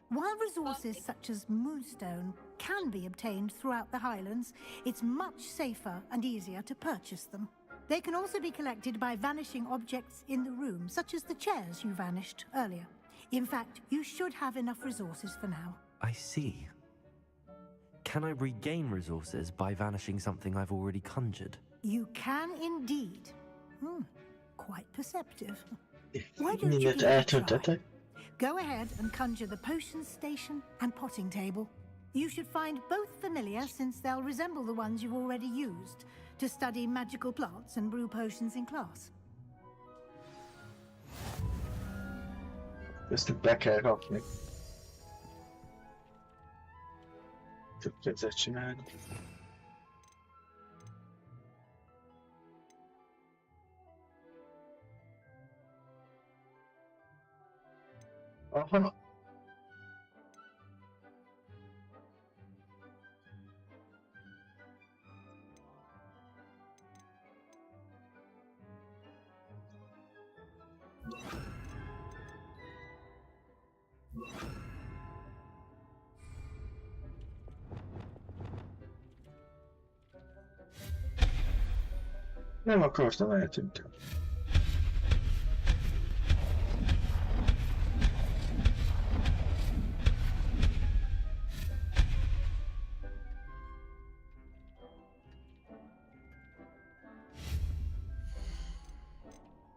S8: While resources such as moonstone can be obtained throughout the Highlands, it's much safer and easier to purchase them. They can also be collected by vanishing objects in the room, such as the chairs you vanished earlier. In fact, you should have enough resources for now.
S9: I see. Can I regain resources by vanishing something I've already conjured?
S8: You can indeed. Quite perceptive. Why don't you give it a try? Go ahead and conjure the potion station and potting table. You should find both familiar, since they'll resemble the ones you've already used to study magical plants and brew potions in class.
S1: Ezt be kell rakni. Csak kezdett csinálni. Aha. Nem akartam, eltűntem.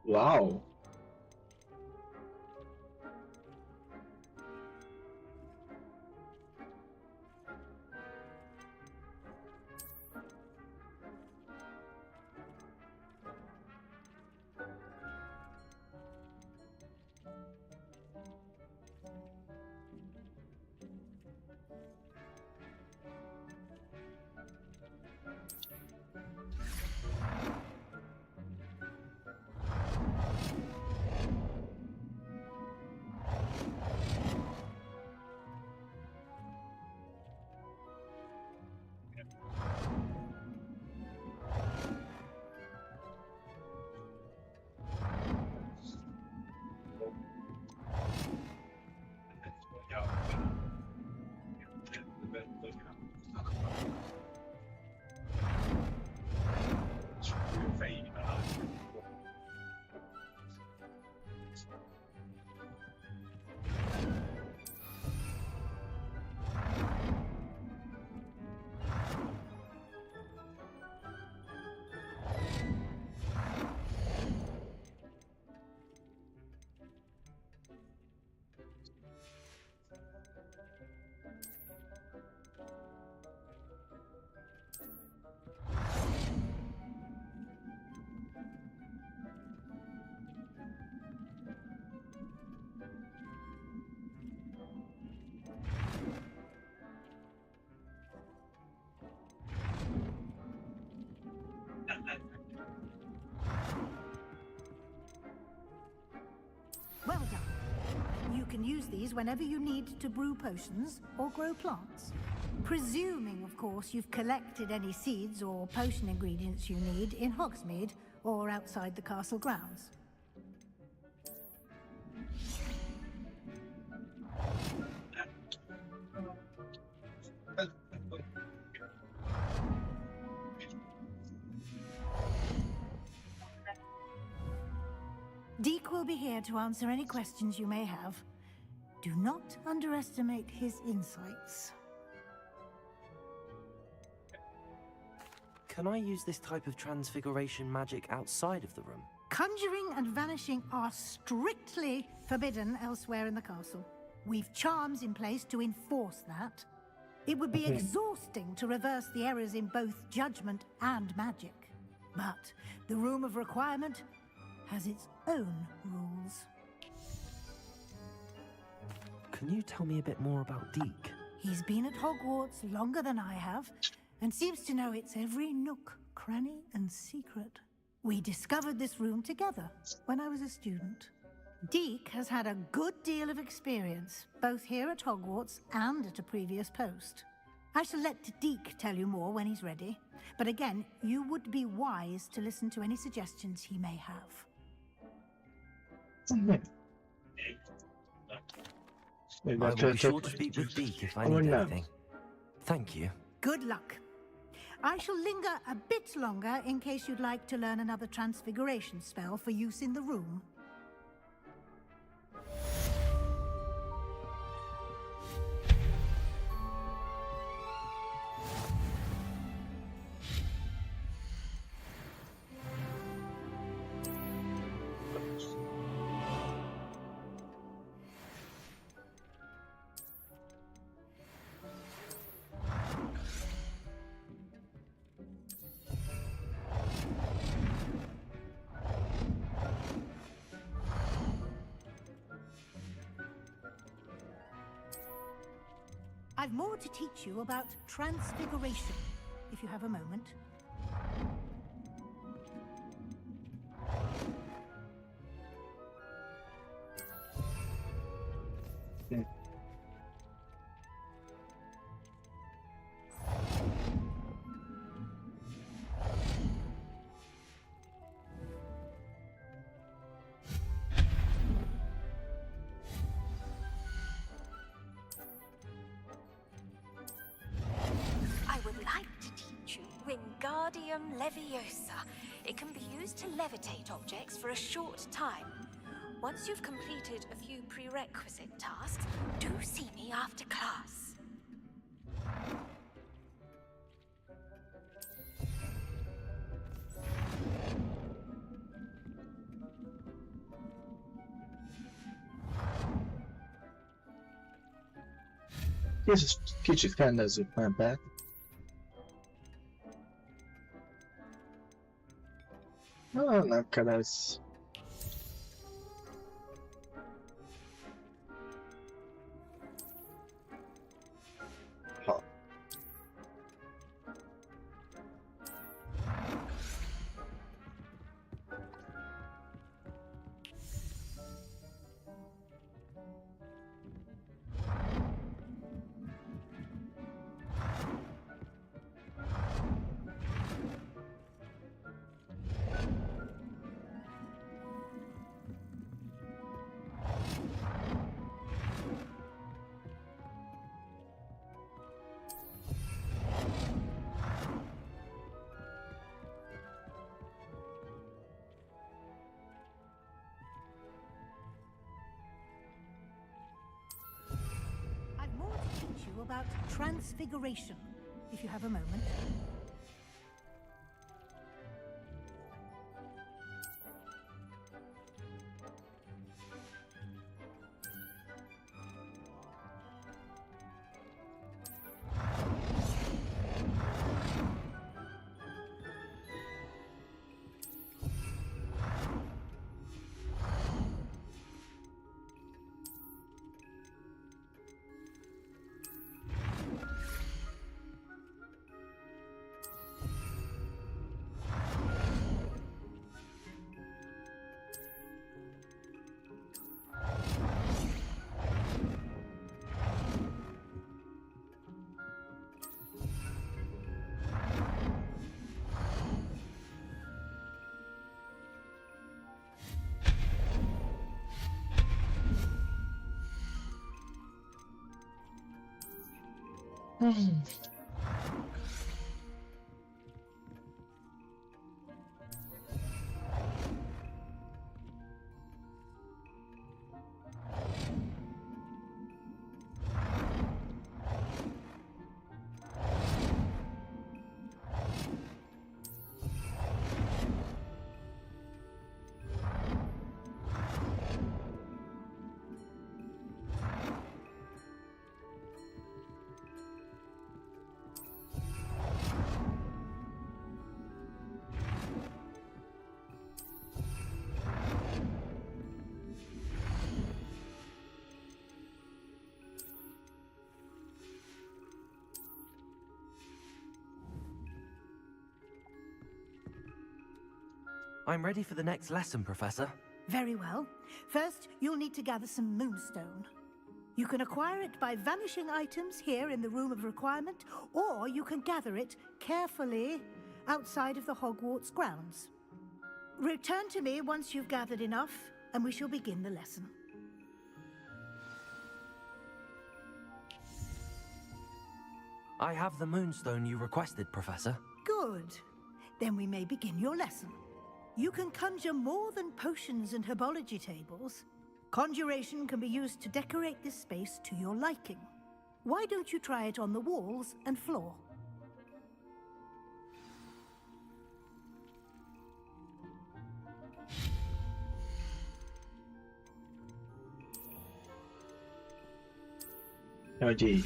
S1: Wow!
S8: Well done. You can use these whenever you need to brew potions or grow plants. Presuming, of course, you've collected any seeds or potion ingredients you need in Hogsmeade or outside the castle grounds. Deek will be here to answer any questions you may have. Do not underestimate his insights.
S9: Can I use this type of transfiguration magic outside of the room?
S8: Conjuring and vanishing are strictly forbidden elsewhere in the castle. We've charms in place to enforce that. It would be exhausting to reverse the errors in both judgment and magic. But the Room of Requirement has its own rules.
S9: Can you tell me a bit more about Deek?
S8: He's been at Hogwarts longer than I have, and seems to know its every nook, cranny, and secret. We discovered this room together when I was a student. Deek has had a good deal of experience, both here at Hogwarts and at a previous post. I shall let Deek tell you more when he's ready, but again, you would be wise to listen to any suggestions he may have.
S9: I will be sure to speak with Deek if I need anything. Thank you.
S8: Good luck. I shall linger a bit longer in case you'd like to learn another transfiguration spell for use in the room. I've more to teach you about transfiguration, if you have a moment.
S5: Wingardium Leviosa.
S12: It can be used to levitate objects for a short time. Once you've completed a few prerequisite tasks, do see me after class.
S1: Jézus, kicsit rendezzük már be. Nem kell ez. Ha.
S8: About transfiguration, if you have a moment.
S9: I'm ready for the next lesson, Professor.
S8: Very well. First, you'll need to gather some moonstone. You can acquire it by vanishing items here in the Room of Requirement, or you can gather it carefully outside of the Hogwarts grounds. Return to me once you've gathered enough, and we shall begin the lesson.
S9: I have the moonstone you requested, Professor.
S8: Good. Then we may begin your lesson. You can conjure more than potions and herbology tables. Conjuration can be used to decorate this space to your liking. Why don't you try it on the walls and floor?
S1: Oh gee.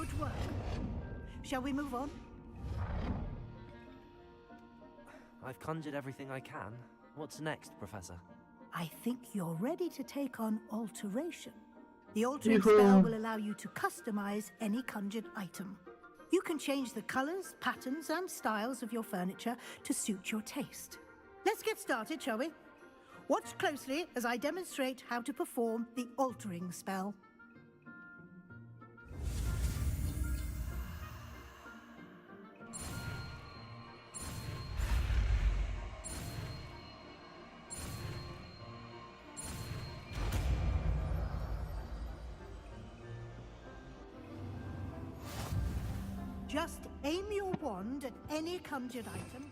S8: Good work. Shall we move on?
S9: I've conjured everything I can. What's next, Professor?
S8: I think you're ready to take on alteration. The altering spell will allow you to customize any conjured item. You can change the colors, patterns, and styles of your furniture to suit your taste. Let's get started, shall we? Watch closely as I demonstrate how to perform the altering spell. Just aim your wand at any conjured item.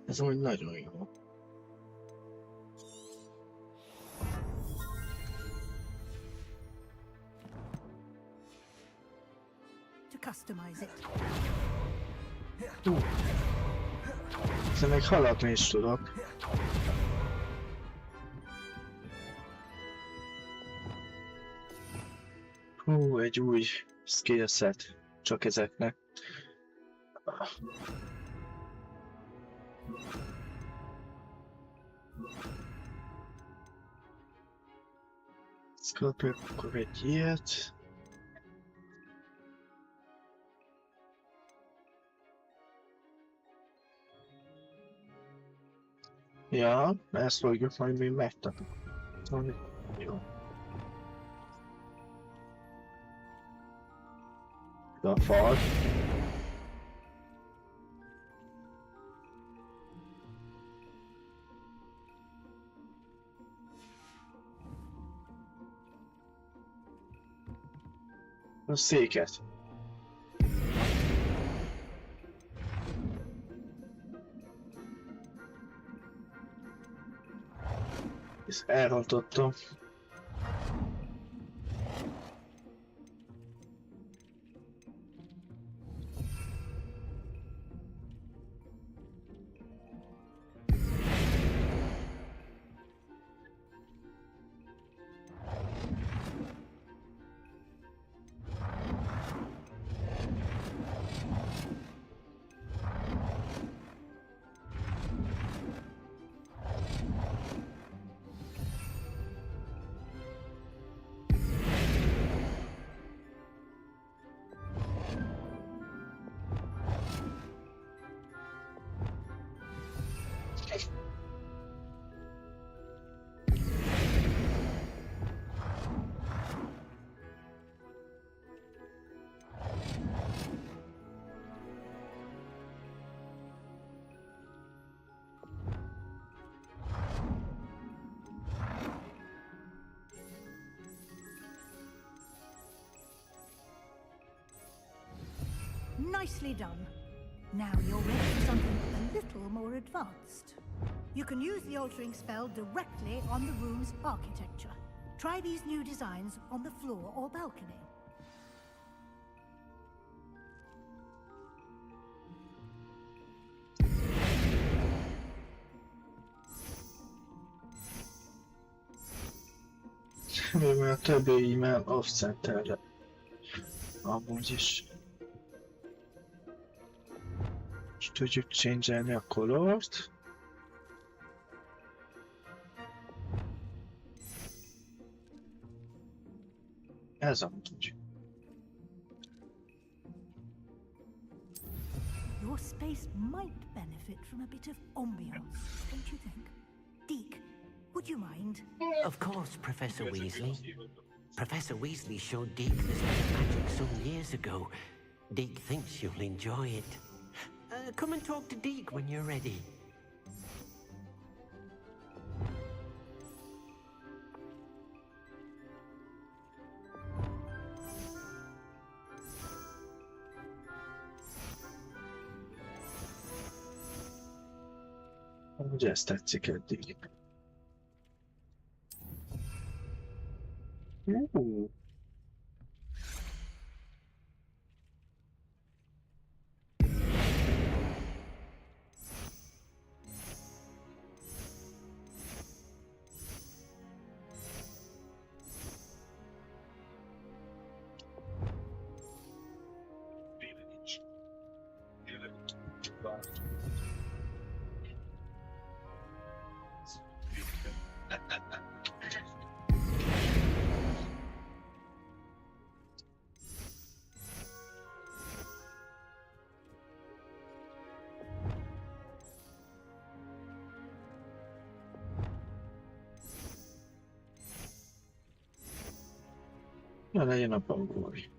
S1: Ez amúgy nagyon jó.
S8: To customize it.
S1: Ezzel még haladni is tudok. Hú, egy új skillset csak ezeknek. Kapjuk akkor egy ilyet. Ja, ezt fogjuk majd még megtanulni. Jó. A fal. A széket. Ezt elrontottam.
S8: Nicely done. Now you're ready for something a little more advanced. You can use the altering spell directly on the room's architecture. Try these new designs on the floor or balcony.
S1: Még a többi e-mail offset-tel amúgy is. És tudjuk change-elni a colort. Ez amúgy.
S8: Your space might benefit from a bit of ambiance, don't you think? Deke, Would you mind?
S3: Of course, Professor Weasley. Professor Weasley showed Deke this bit of magic some years ago. Deke thinks you'll enjoy it. Come and talk to Deke when you're ready.
S1: Ugye ezt tetszik eddig. Ja, legyen a bangolj.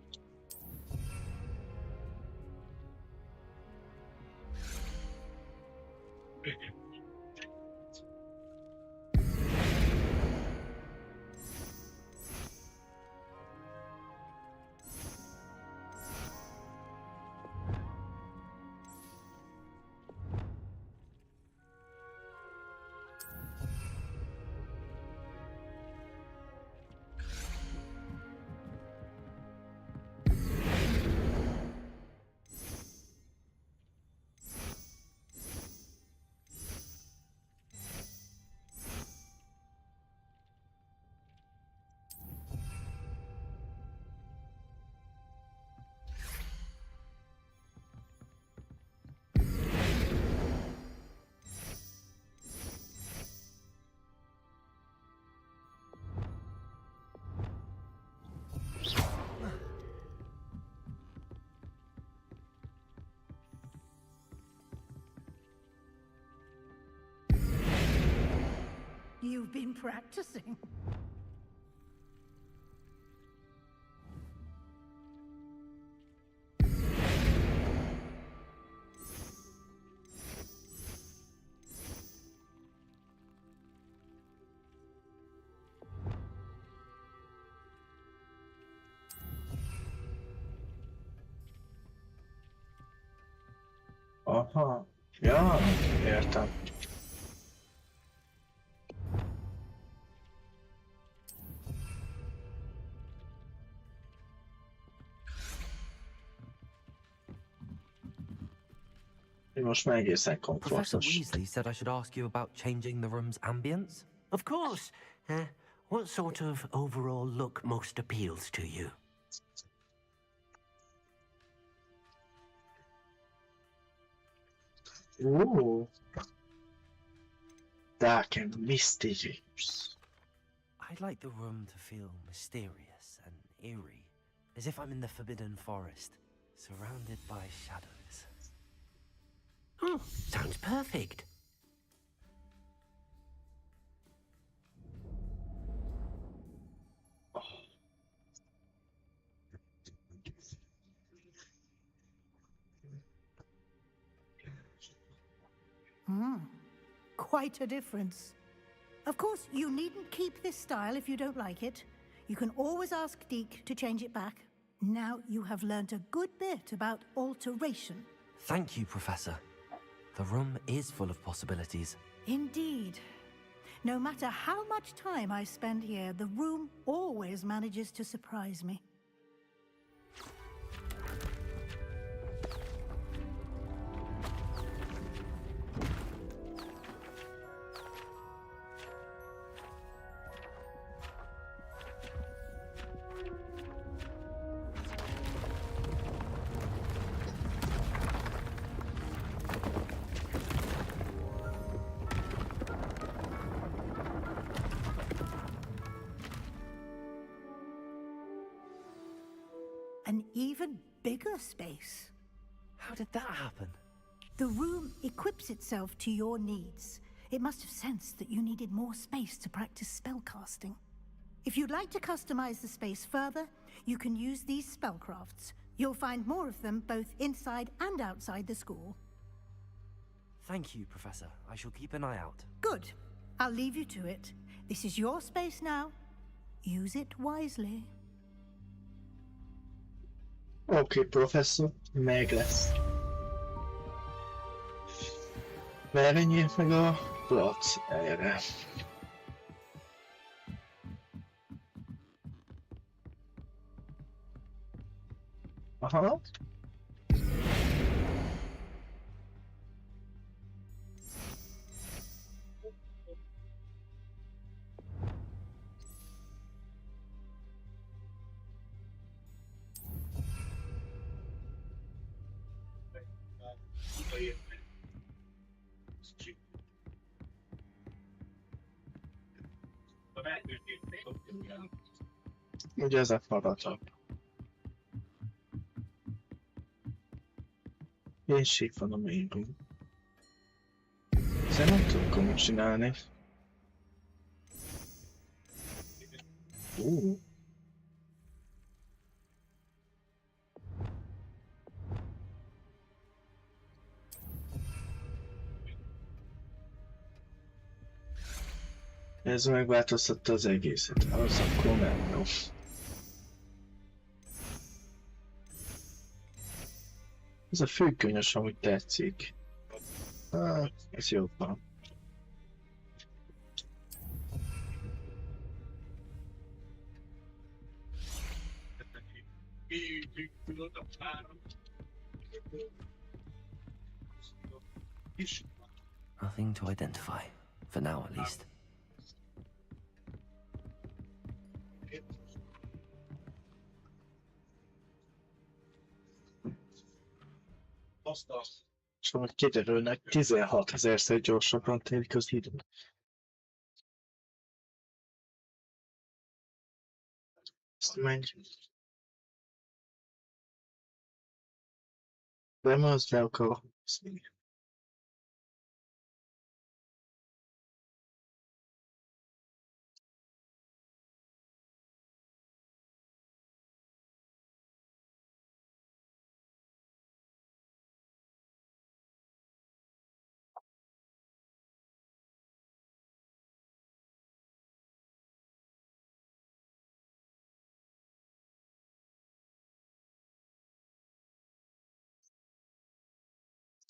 S8: You've been practicing.
S1: Aha, ja, értem.
S9: Professor Weasley said I should ask you about changing the room's ambience?
S3: Of course. What sort of overall look most appeals to you?
S1: Ooh. Dark and mysterious.
S9: I'd like the room to feel mysterious and eerie, as if I'm in the Forbidden Forest, surrounded by shadows.
S3: Oh, sounds perfect.
S8: Quite a difference. Of course, you needn't keep this style if you don't like it. You can always ask Deke to change it back. Now you have learnt a good bit about alteration.
S9: Thank you, Professor. The room is full of possibilities.
S8: Indeed. No matter how much time I spend here, the room always manages to surprise me. An even bigger space.
S9: How did that happen?
S8: The room equips itself to your needs. It must have sensed that you needed more space to practice spellcasting. If you'd like to customize the space further, you can use these spellcrafts. You'll find more of them both inside and outside the school.
S9: Thank you, Professor. I shall keep an eye out.
S8: Good. I'll leave you to it. This is your space now. Use it wisely.
S1: Oké, professzor, meg lesz. Merre nyílt meg a plac erre? Aha. Ugye ez a falatlap. Éjség van a mélyben. Ezzel nem tudok mit csinálni. Ez megváltoztatta az egészet, az akkor nem jó. Ez a függönyös amúgy tetszik. Ez jobb van.
S9: Nothing to identify, for now at least.
S1: Szóval kiderülnek, 16 000-szer gyorsabban telik az idő. Ezt menj. Nem az le akar hozni.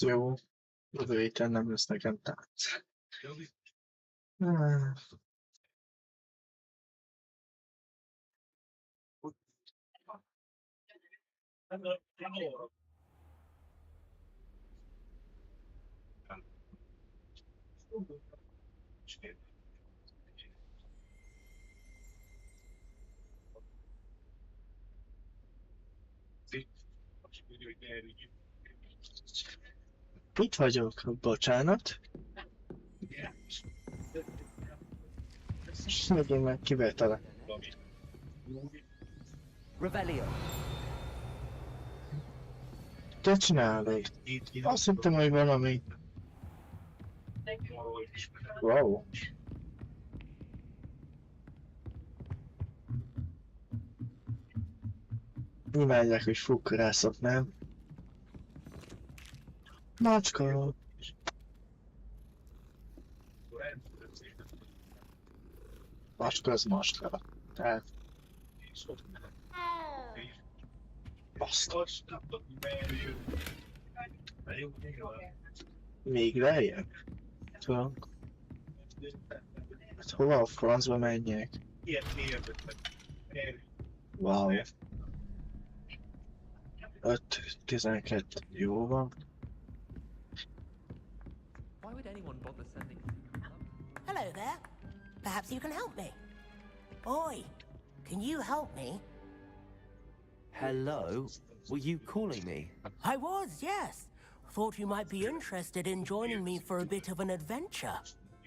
S1: Jó, jövő héten nem lesz nekem tánc. Itt vagyok, bocsánat. És megint meg kivel talán. Te csinálod? Azt hittem, hogy valami... Wow. Imádják, hogy fukrászok, nem? Macska! Macska az macska. Tehát... Basztos. Még lejjebb? Tudom. Hát hova a francba menjek? Wow. 5-12. Jó van.
S6: Hello there. Perhaps you can help me. Oi, can you help me?
S9: Hello? Were you calling me?
S6: I was, yes. Thought you might be interested in joining me for a bit of an adventure.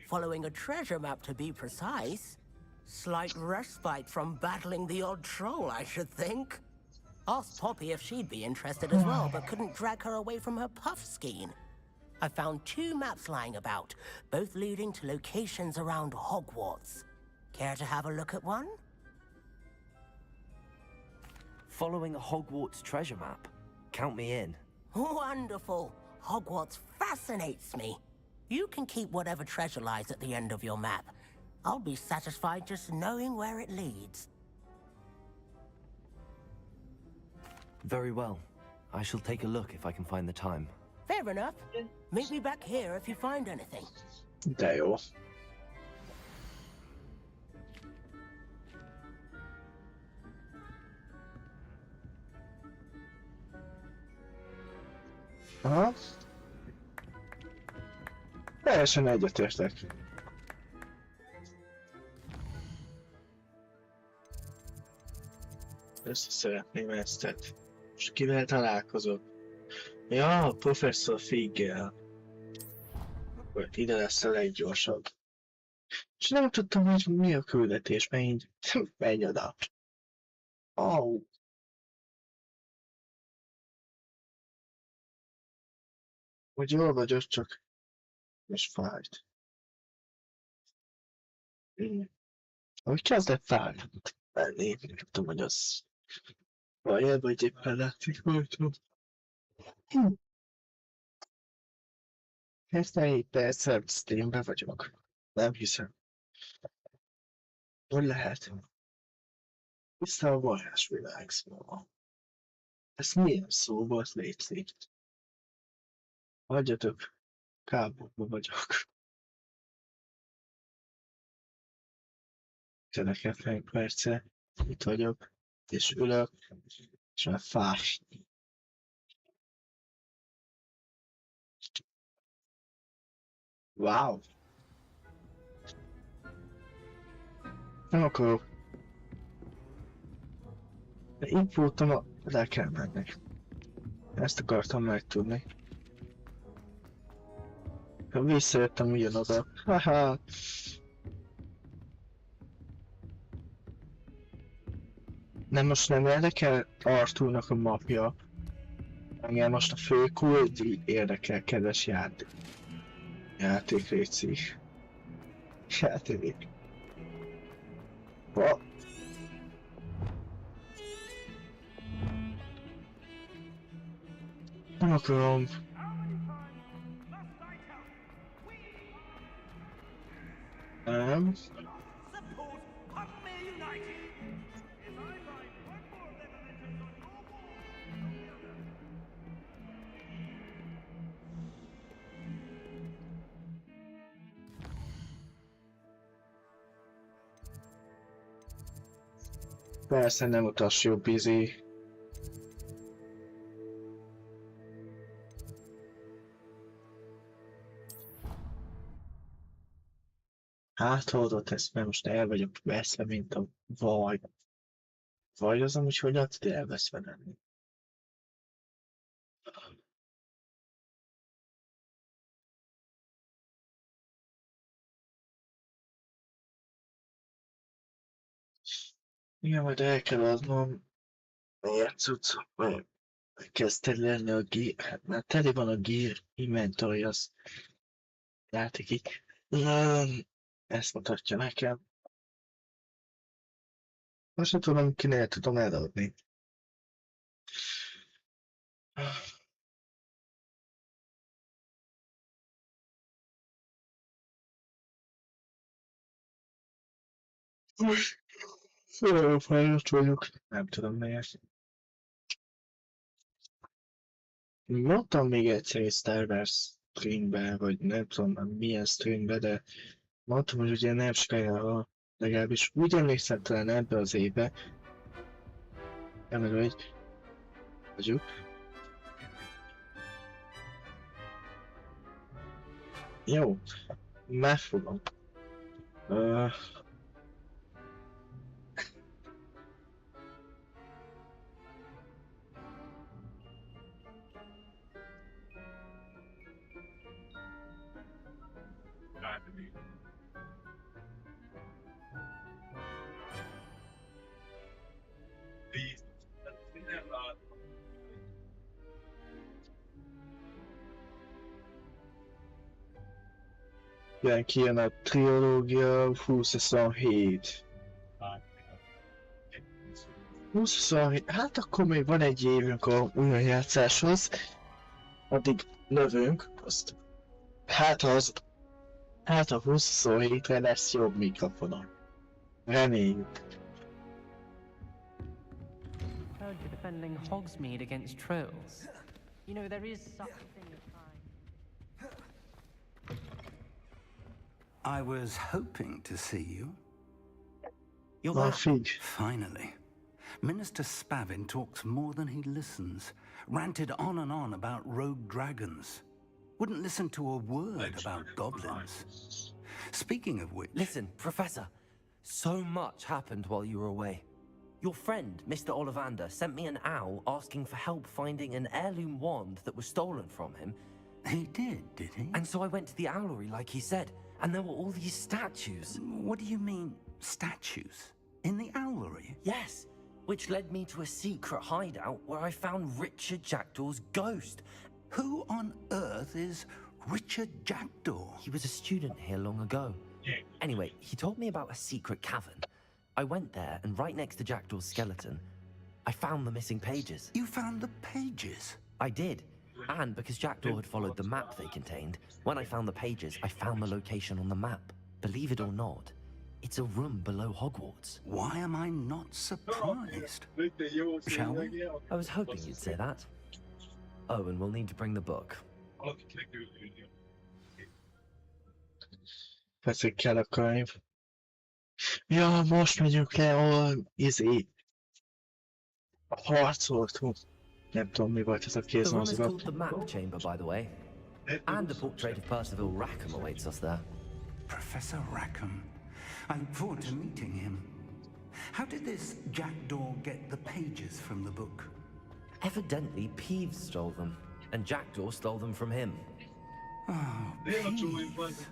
S6: Following a treasure map, to be precise. Slight respite from battling the odd troll, I should think. Asked Poppy if she'd be interested as well, but couldn't drag her away from her puff skein. I found 2 maps lying about, both leading to locations around Hogwarts. Care to have a look at one?
S9: Following a Hogwarts treasure map? Count me in.
S6: Wonderful. Hogwarts fascinates me. You can keep whatever treasure lies at the end of your map. I'll be satisfied just knowing where it leads.
S9: Very well. I shall take a look if I can find the time.
S6: Fair enough. Meet me back here if you find anything.
S1: De jó. Aha. Teljesen egyetértek. Össze szeretném ezt. Most kivel találkozok? Ja, professzor Figgel. Akkor ide lesz a leggyorsabb. És nem tudtam, hogy mi a küldetés, mert így menj oda. Au. Hogy jól vagyok, csak és fájt. Ahogy kezdett fájni. Nem tudom, hogy az baj, vagy éppen látszik rajtam. Ezt 4 percet streamben vagyok. Nem hiszem. Hogy lehet? Vissza a varázsvilágba. Ez milyen szó volt, létszik? Hagyjatok, kábokba vagyok. Nekem perce, itt vagyok, és ülök, és már fás. Wow! Nem akarok. De így voltam, le kell menni. Ezt akartam megtudni. Ha visszajöttem ugyanoda. Haha! Nem, most nem érdekel Arthurnak a mapja. Engem most a fő kulti érdekel, kedves játék. Játék réci. Játék. Va. Nem akarom. Nem. Persze nem utass jobb izé. Hát hallod ezt, mert most el vagyok veszve, mint a vaj. Vaj az amúgy hogyan tud elveszve lenni? Igen, majd el kell adnom. Miért cuccok? Kezd teli lenni a gear. Hát már teli van a gear inventory, az játékig. Ezt mutatja nekem. Most sem tudom, kinél tudom eladni. Nagyon fáradt vagyok. Nem tudom miért. Mondtam még egyszer egy Star Wars streambe, vagy nem tudom milyen streambe, de mondtam, hogy ugye nem sokára, legalábbis úgy emlékszem talán ebbe az évbe. Emelő egy vagyok. Jó, megfogom. Jön kijön a trilógia 2027. 2027, hát akkor még van egy évünk a új játszáshoz. Addig növünk, azt hát a 27-re lesz jobb mikrofonon. Reméljük.
S10: Heard you're defending Hogsmeade against trolls. You know, there is such a thing as
S13: I was hoping to see you.
S1: You're back.
S13: Finally. Minister Spavin talks more than he listens. Ranted on and on about rogue dragons. Wouldn't listen to a word about goblins. Speaking of which...
S9: Listen, Professor. So much happened while you were away. Your friend, Mr. Ollivander, sent me an owl asking for help finding an heirloom wand that was stolen from him.
S13: He did he?
S9: And so I went to the owlery like he said, and there were all these statues.
S13: What do you mean, statues? In the owlery?
S9: Yes, which led me to a secret hideout where I found Richard Jackdaw's ghost.
S13: Who on earth is Richard Jackdaw?
S9: He was a student here long ago. Anyway, he told me about a secret cavern. I went there, and right next to Jackdaw's skeleton, I found the missing pages.
S13: You found the pages?
S9: I did. And because Jackdaw had followed the map they contained, when I found the pages, I found the location on the map. Believe it or not, it's a room below Hogwarts.
S13: Why am I not surprised? Shall we?
S9: I was hoping you'd say that. Oh, and we'll need to bring the book.
S1: Persze kell a könyv. Ja, most megyünk le, ahol harcoltunk. Nem tudom, mi volt ez a kézmozgat.
S9: The room is called the Map Chamber, by the way. And the portrait of Percival Rackham awaits us there.
S13: Professor Rackham. I look forward to meeting him. How did this Jackdaw get the pages from the book?
S9: Evidently, Peeves stole them, and Jackdaw stole them from him.
S13: Oh, Peeves.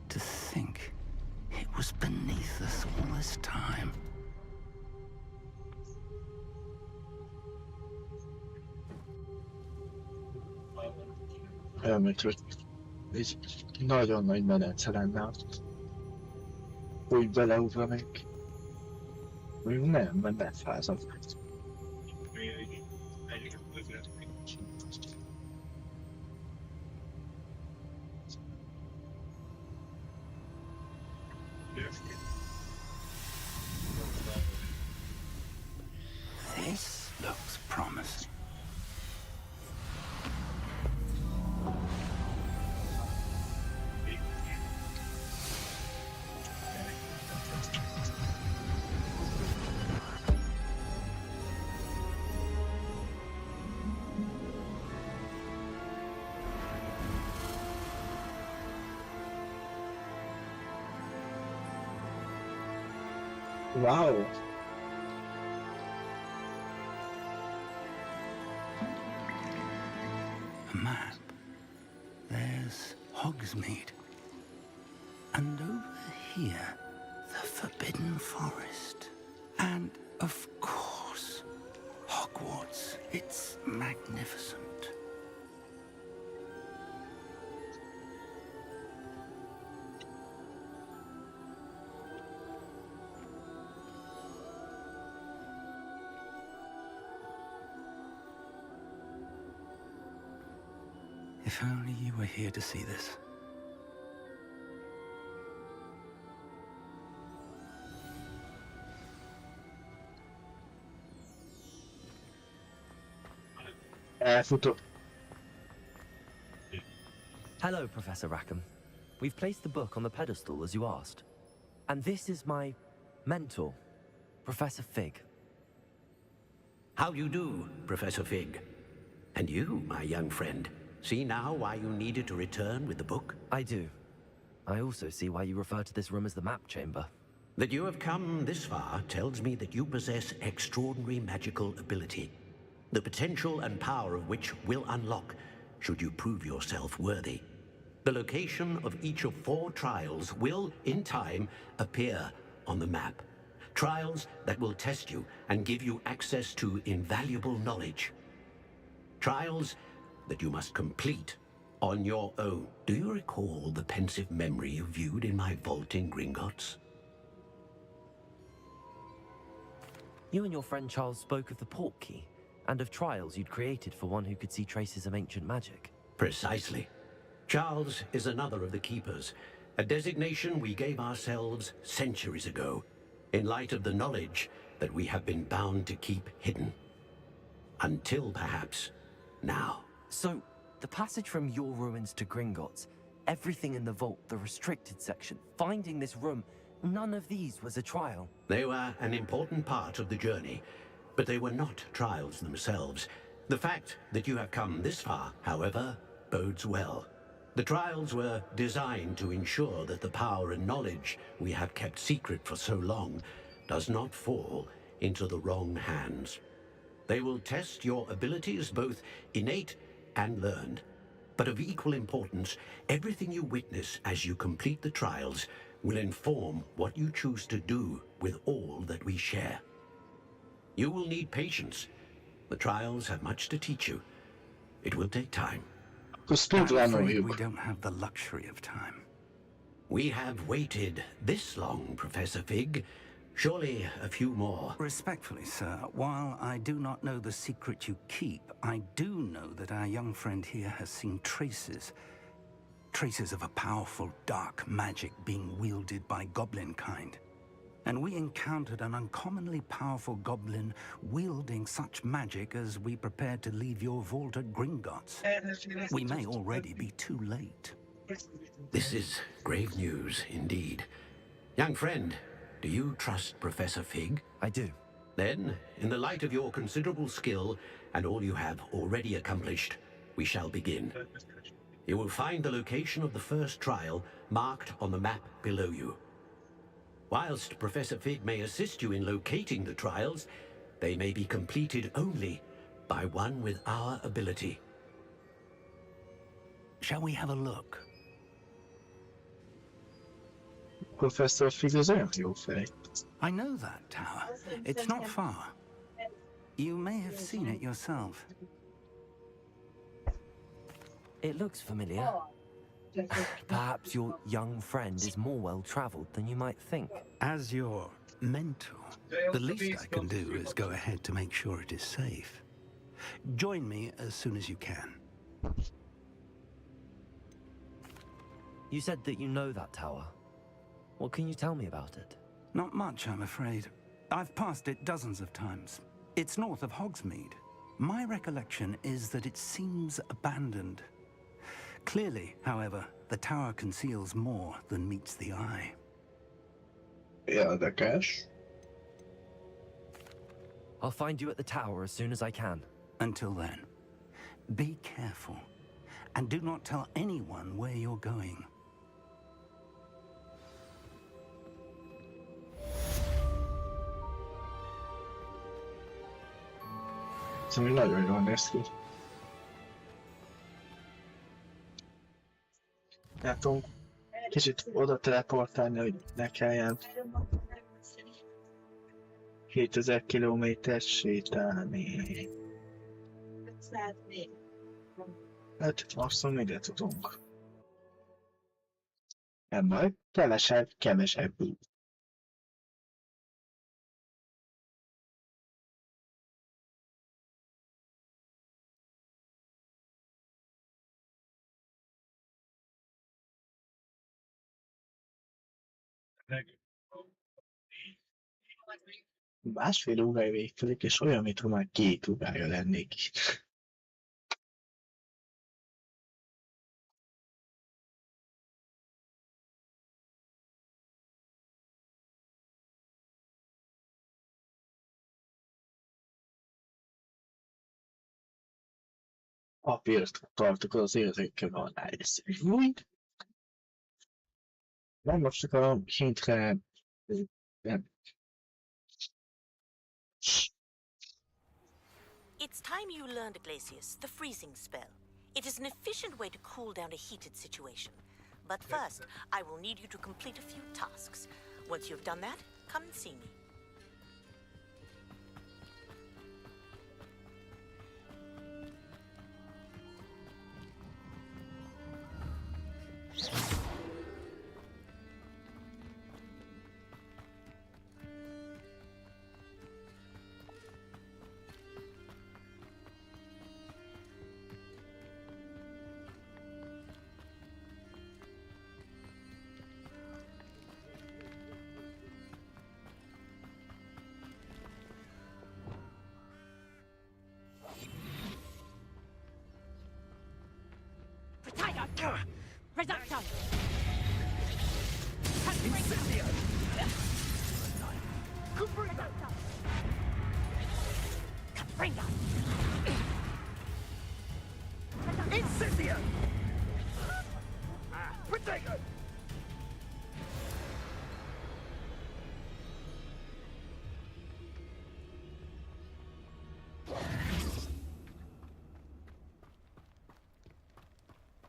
S13: To think it was beneath us all this time.
S1: Elmét, hogy egy nagyon nagy medence lenne. Úgy beleugranék. Nem, mert befázom.
S13: This looks promising.
S1: Wow.
S13: A map. There's Hogsmeade. And over here, the Forbidden Forest. And, of course, Hogwarts. It's magnificent. If only you were here to see this.
S9: Hello, Professor Rackham. We've placed the book on the pedestal as you asked. And this is my mentor, Professor Fig.
S14: How you do, Professor Fig? And you, my young friend, see now why you needed to return with the book?
S9: I do. I also see why you refer to this room as the Map Chamber.
S14: That you have come this far tells me that you possess extraordinary magical ability, the potential and power of which will unlock should you prove yourself worthy. The location of each of 4 trials will, in time, appear on the map. Trials that will test you and give you access to invaluable knowledge. Trials that you must complete on your own. Do you recall the pensive memory you viewed in my vault in Gringotts?
S9: You and your friend Charles spoke of the port key, and of trials you'd created for one who could see traces of ancient magic.
S14: Precisely. Charles is another of the Keepers, a designation we gave ourselves centuries ago, in light of the knowledge that we have been bound to keep hidden. Until, perhaps, now.
S9: So, the passage from your ruins to Gringotts, everything in the vault, the restricted section, finding this room, none of these was a trial.
S14: They were an important part of the journey, but they were not trials themselves. The fact that you have come this far, however, bodes well. The trials were designed to ensure that the power and knowledge we have kept secret for so long does not fall into the wrong hands. They will test your abilities, both innate and learned. But of equal importance, everything you witness as you complete the trials will inform what you choose to do with all that we share. You will need patience. The trials have much to teach you. It will take time.
S13: I'm afraid we don't have the luxury of time.
S14: We have waited this long, Professor Fig. Surely a few more.
S13: Respectfully, sir, while I do not know the secret you keep, I do know that our young friend here has seen traces of a powerful dark magic being wielded by goblin kind. And we encountered an uncommonly powerful goblin wielding such magic as we prepared to leave your vault at Gringotts. We may already be too late.
S14: This is grave news indeed. Young friend, do you trust Professor Fig?
S9: I do.
S14: Then, in the light of your considerable skill and all you have already accomplished, we shall begin. You will find the location of the first trial marked on the map below you. Whilst Professor Fig may assist you in locating the trials, they may be completed only by one with our ability.
S13: Shall we have a look?
S1: Professor Fig is olyan jó fej.
S13: I know that tower. It's not far. You may have seen it yourself.
S9: It looks familiar. Perhaps your young friend is more well-traveled than you might think.
S13: As your mentor, the least I can do is go ahead to make sure it is safe. Join me as soon as you can.
S9: You said that you know that tower. What can you tell me about it?
S13: Not much, I'm afraid. I've passed it dozens of times. It's north of Hogsmeade. My recollection is that it seems abandoned. Clearly, however, the tower conceals more than meets the eye.
S1: Érdekes.
S9: I'll find you at the tower as soon as I can.
S13: Until then, be careful, and do not tell anyone where you're going.
S1: Szóval nagyon jól néz ki. Látom, kicsit oda teleportálni, hogy ne kelljen 7000 kilométert sétálni. Hát maximum ide tudunk. Nem baj, kevesebb. Másfél órája végig, és olyan, mintha már 2 órája lennék is. Papírt tartok az érzékkel alá, ez úgy. Nem most csak a hintre... Nem.
S2: It's time you learned, Glacius, the freezing spell. It is an efficient way to cool down a heated situation. But first, I will need you to complete a few tasks. Once you've done that, come and see me.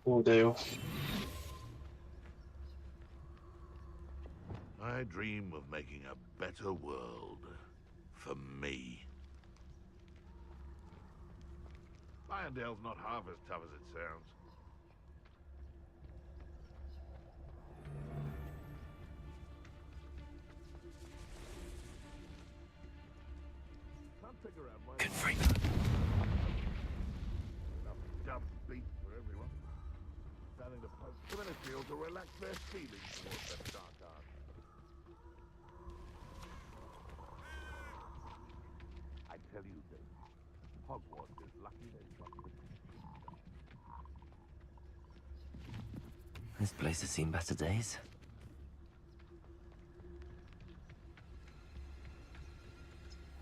S1: Ó, de jó.
S15: I dream of making a better world for me. Irondale's not half as tough as it sounds. Can't figure out why.
S9: Good freak.
S15: Enough dumb beat for everyone. Starting to poke too many fields to relax their feelings towards that dark art. I tell you this, Hogwarts is lucky they've got this.
S9: This place has seen better days.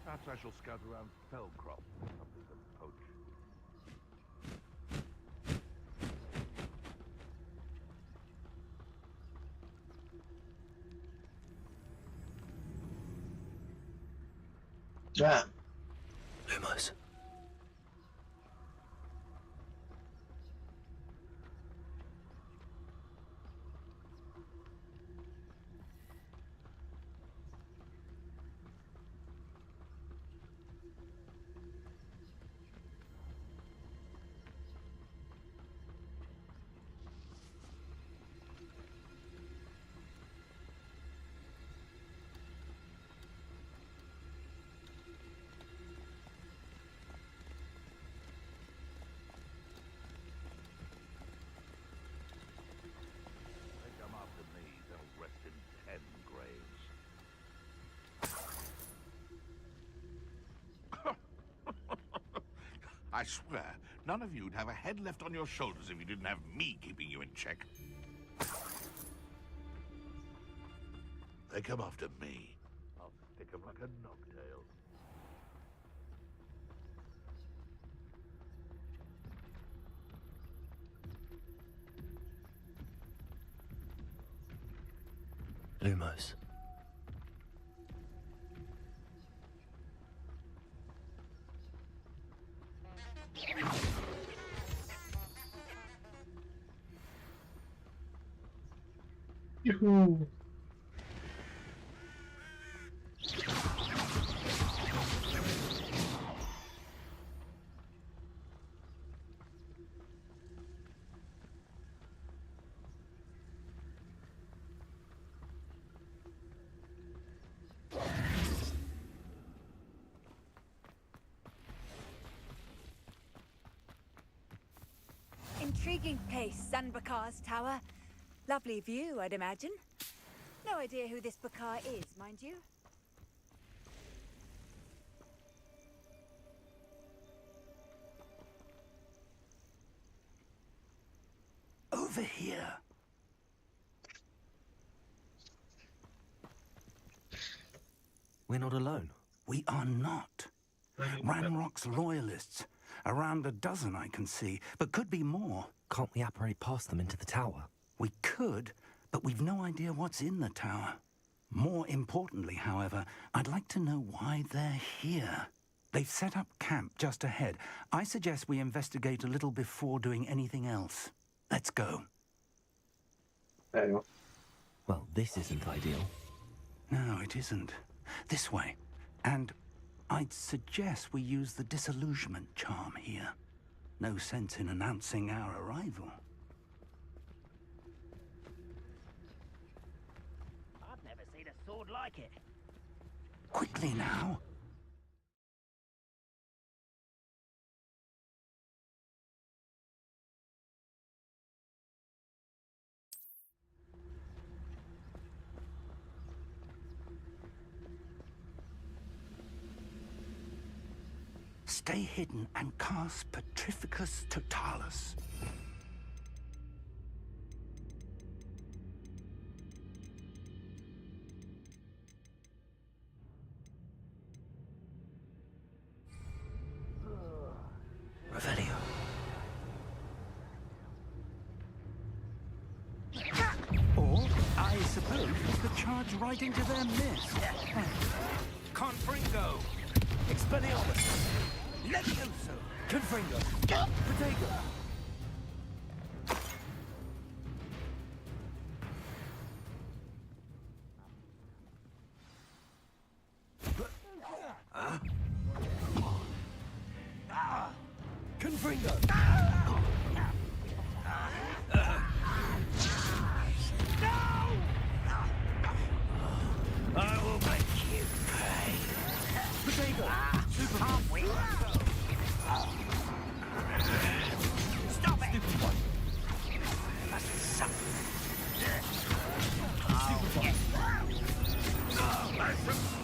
S15: Perhaps I shall scout around Fellcroft for something to poach.
S1: Yeah.
S9: Lumos.
S15: I swear, none of you'd have a head left on your shoulders if you didn't have me keeping you in check. They come after me. I'll stick them like a knocktail.
S9: Lumos.
S1: Yoo-hoo.
S16: Intriguing place, Zanbakar's tower. Lovely view, I'd imagine. No idea who this Bakar is, mind you.
S13: Over here.
S9: We're not alone.
S13: We are not. Ranrock's loyalists. Around a dozen I can see, but could be more.
S9: Can't we apparate past them into the tower?
S13: We could, but we've no idea what's in the tower. More importantly, however, I'd like to know why they're here. They've set up camp just ahead. I suggest we investigate a little before doing anything else. Let's go.
S1: There you go.
S9: Well, this isn't ideal.
S13: No, it isn't. This way. And I'd suggest we use the disillusionment charm here. No sense in announcing our arrival.
S17: I've never seen a sword like it.
S13: Quickly now. Stay hidden and cast Petrificus Totalis. The charge right into their midst.
S17: Confringo! Expelliarmus! Levioso! Confringo! Protego! Confringo! I will make you pay. Potato! Super halfway. Stop it! Stupid one.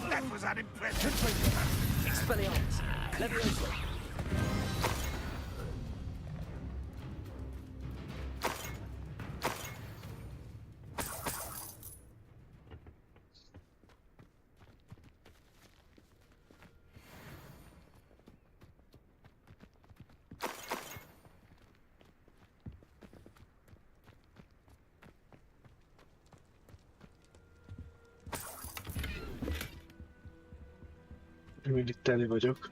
S17: That was unimpressive. Expelliarmus. Levioso.
S1: Mindig teli vagyok.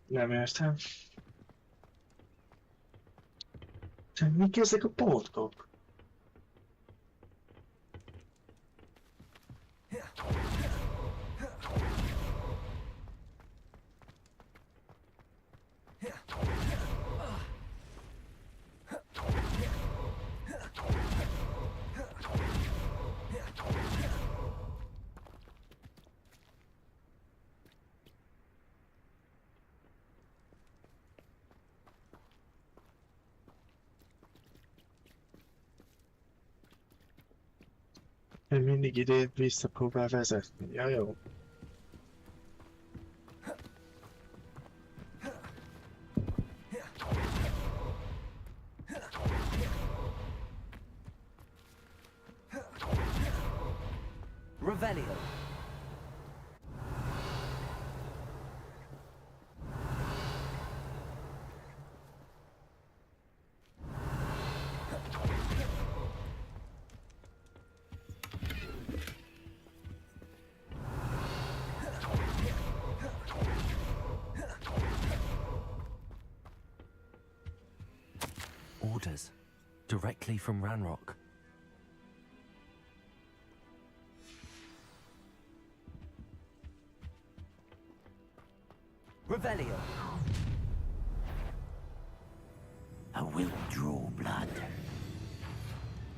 S1: Nem értem. De mik ezek a pontok? Mindig ide visszapróbál vezetni. Ja, jó.
S17: Revelio.
S9: Orders. Directly from Ranrock.
S17: Revelio.
S14: I will draw blood.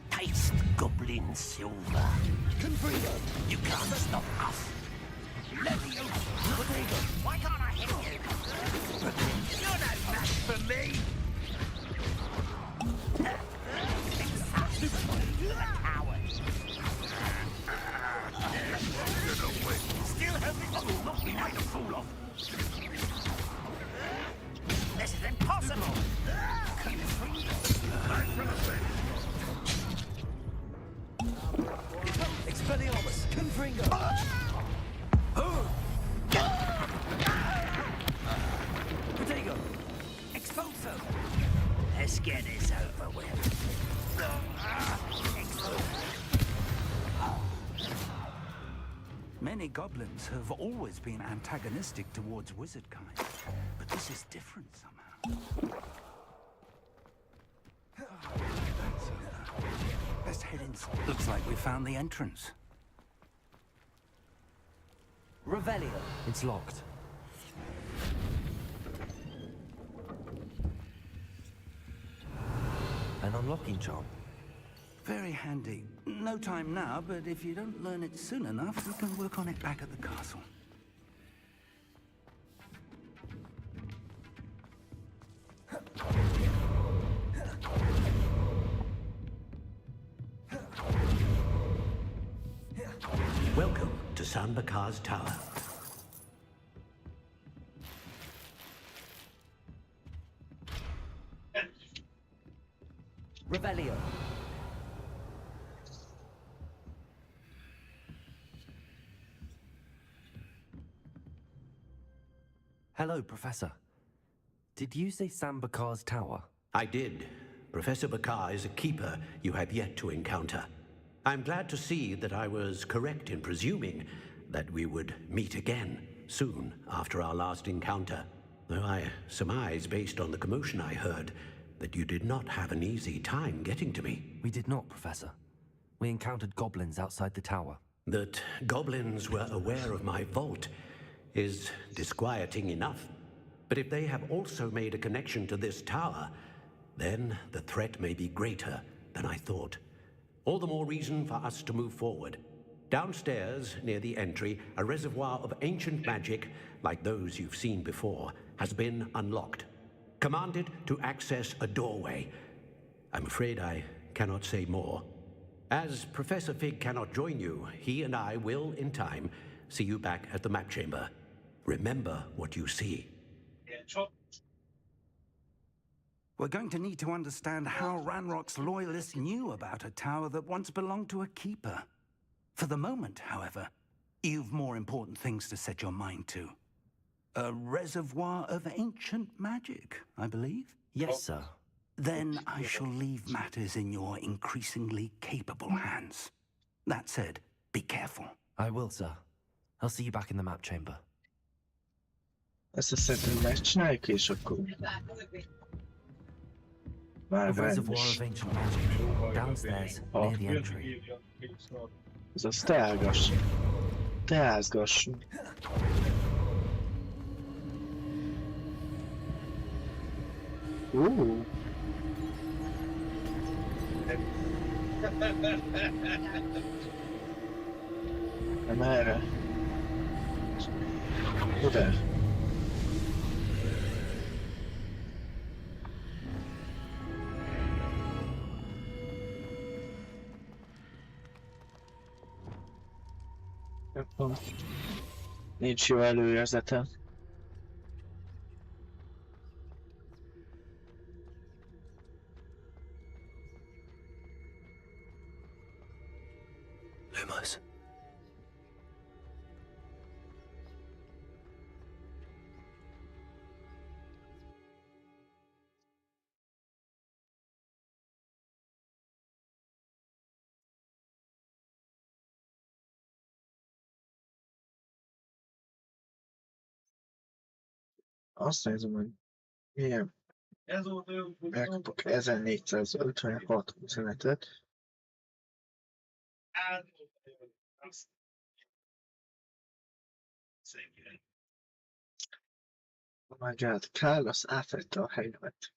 S14: Taste goblin silver.
S17: Confringo.
S14: You can't stop us.
S17: Levio. Protego. Why can't I hit you? You're no match for me. Still hoping I will not be made a fool of. This is impossible. Expelliarmus. Confringo. Let's get this over with.
S13: Many goblins have always been antagonistic towards wizard kind, but this is different somehow. Let's head inside. Looks like we found the entrance.
S9: Revelio. It's locked. An unlocking charm.
S13: Very handy. No time now, but if you don't learn it soon enough, we can work on it back at the castle.
S14: Welcome to Sanbakar's Tower.
S9: Revelio. Hello, Professor. Did you say Sanbakar's Tower?
S14: I did. Professor Bakar is a keeper you have yet to encounter. I'm glad to see that I was correct in presuming that we would meet again soon after our last encounter. Though I surmise, based on the commotion I heard, that you did not have an easy time getting to me.
S9: We did not, Professor. We encountered goblins outside the tower.
S14: That goblins were aware of my vault is disquieting enough. But if they have also made a connection to this tower, then the threat may be greater than I thought. All the more reason for us to move forward. Downstairs, near the entry, a reservoir of ancient magic, like those you've seen before, has been unlocked. Commanded to access a doorway. I'm afraid I cannot say more. As Professor Fig cannot join you, he and I will, in time, see you back at the map chamber. Remember what you see.
S13: We're going to need to understand how Ranrock's loyalists knew about a tower that once belonged to a keeper. For the moment, however, you've more important things to set your mind to. A reservoir of ancient magic, I believe?
S9: Yes, sir.
S13: Then I shall leave matters in your increasingly capable hands. That said, be careful.
S9: I will, sir. I'll see you back in the map chamber.
S1: Ezt szerintem megcsináljuk, és akkor...
S9: A reservoir of ancient magic, downstairs, near the entry.
S1: Azaz teázgassunk. Teázgassunk. Merre? Oda. Nincs jó előérzetem.
S14: Lumos.
S1: Azt nézem, hogy milyen megkapok 1456 üzenetet. Oh my god, Carlos átvette a helyemet.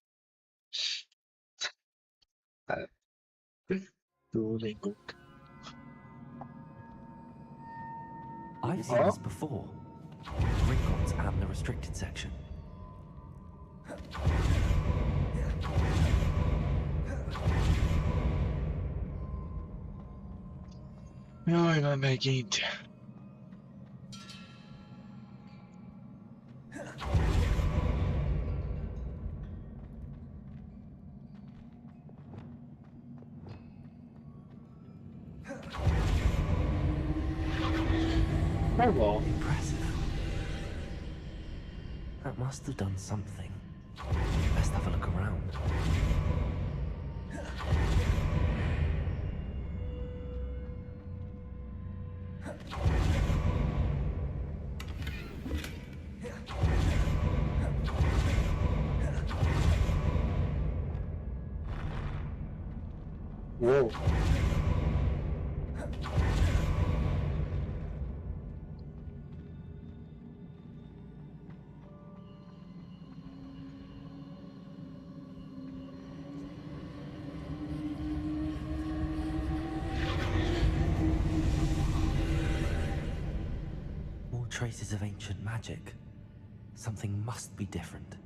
S1: Duolingok.
S9: I've seen this before. Records and the restricted section.
S1: Jaj, már megint.
S9: Impressive. That must have done something. Best have a look around.
S1: Whoa.
S9: More traces of ancient magic. Something must be different.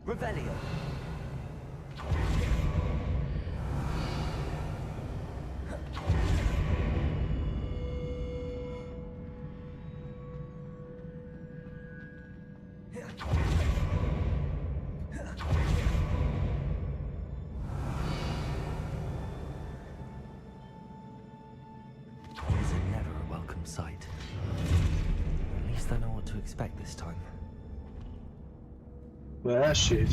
S9: Revelio. These are never a welcome sight. At least I know what to expect this time.
S1: Well, shit.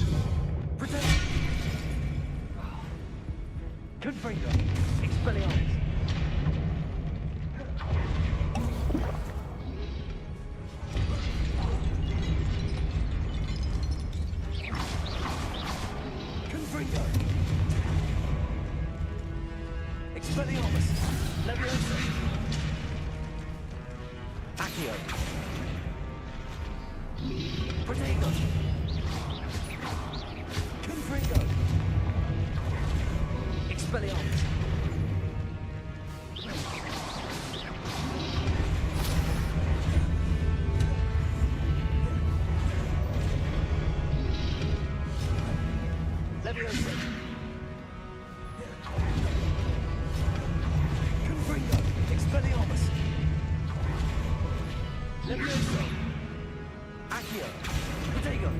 S17: Confringo. Expelliarmus. Confringo. Expelliarmus. Leviosa. Accio. Protego. Confringo. Expelliarmus. Leviosa. Confringo. Expelliarmus. Leviosa. Accio. Protego.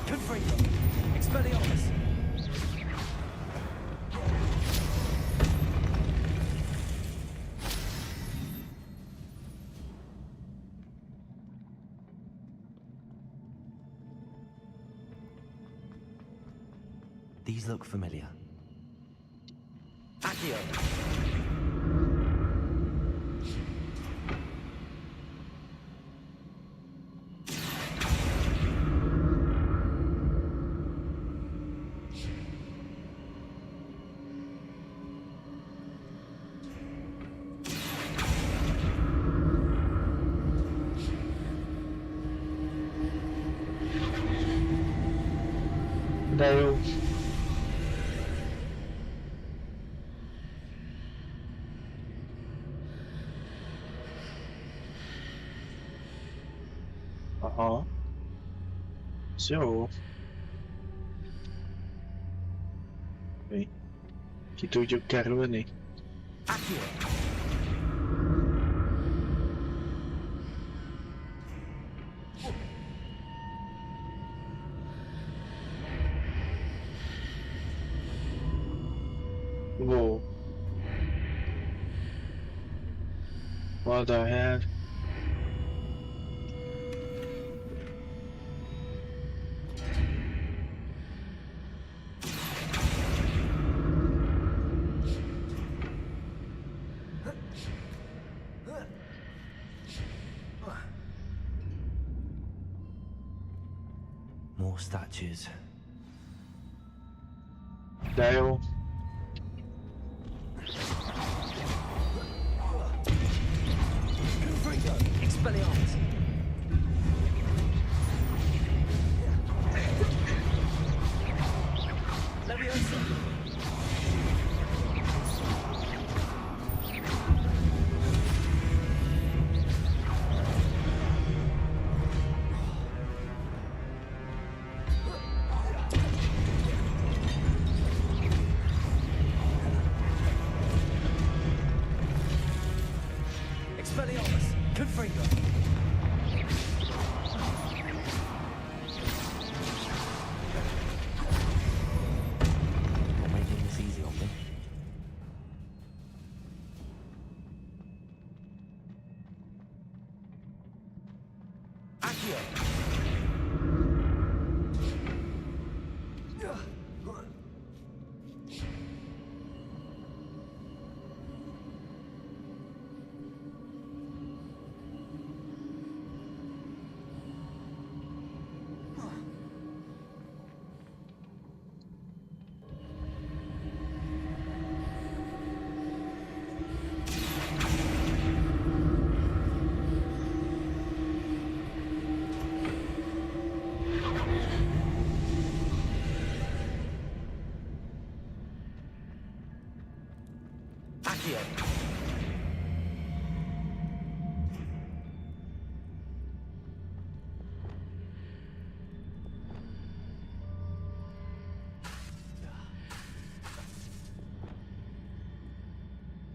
S17: Confringo. Expelliarmus.
S9: These look familiar.
S17: Accio.
S1: Daí eu... Aha. Ez jó. Okay. Ki tudjuk kerülni? Whoa. What the hell?
S9: More statues.
S1: De jó.
S17: Confringo. Expelliarmus. Leviosa. Expelliarmus. Confringo.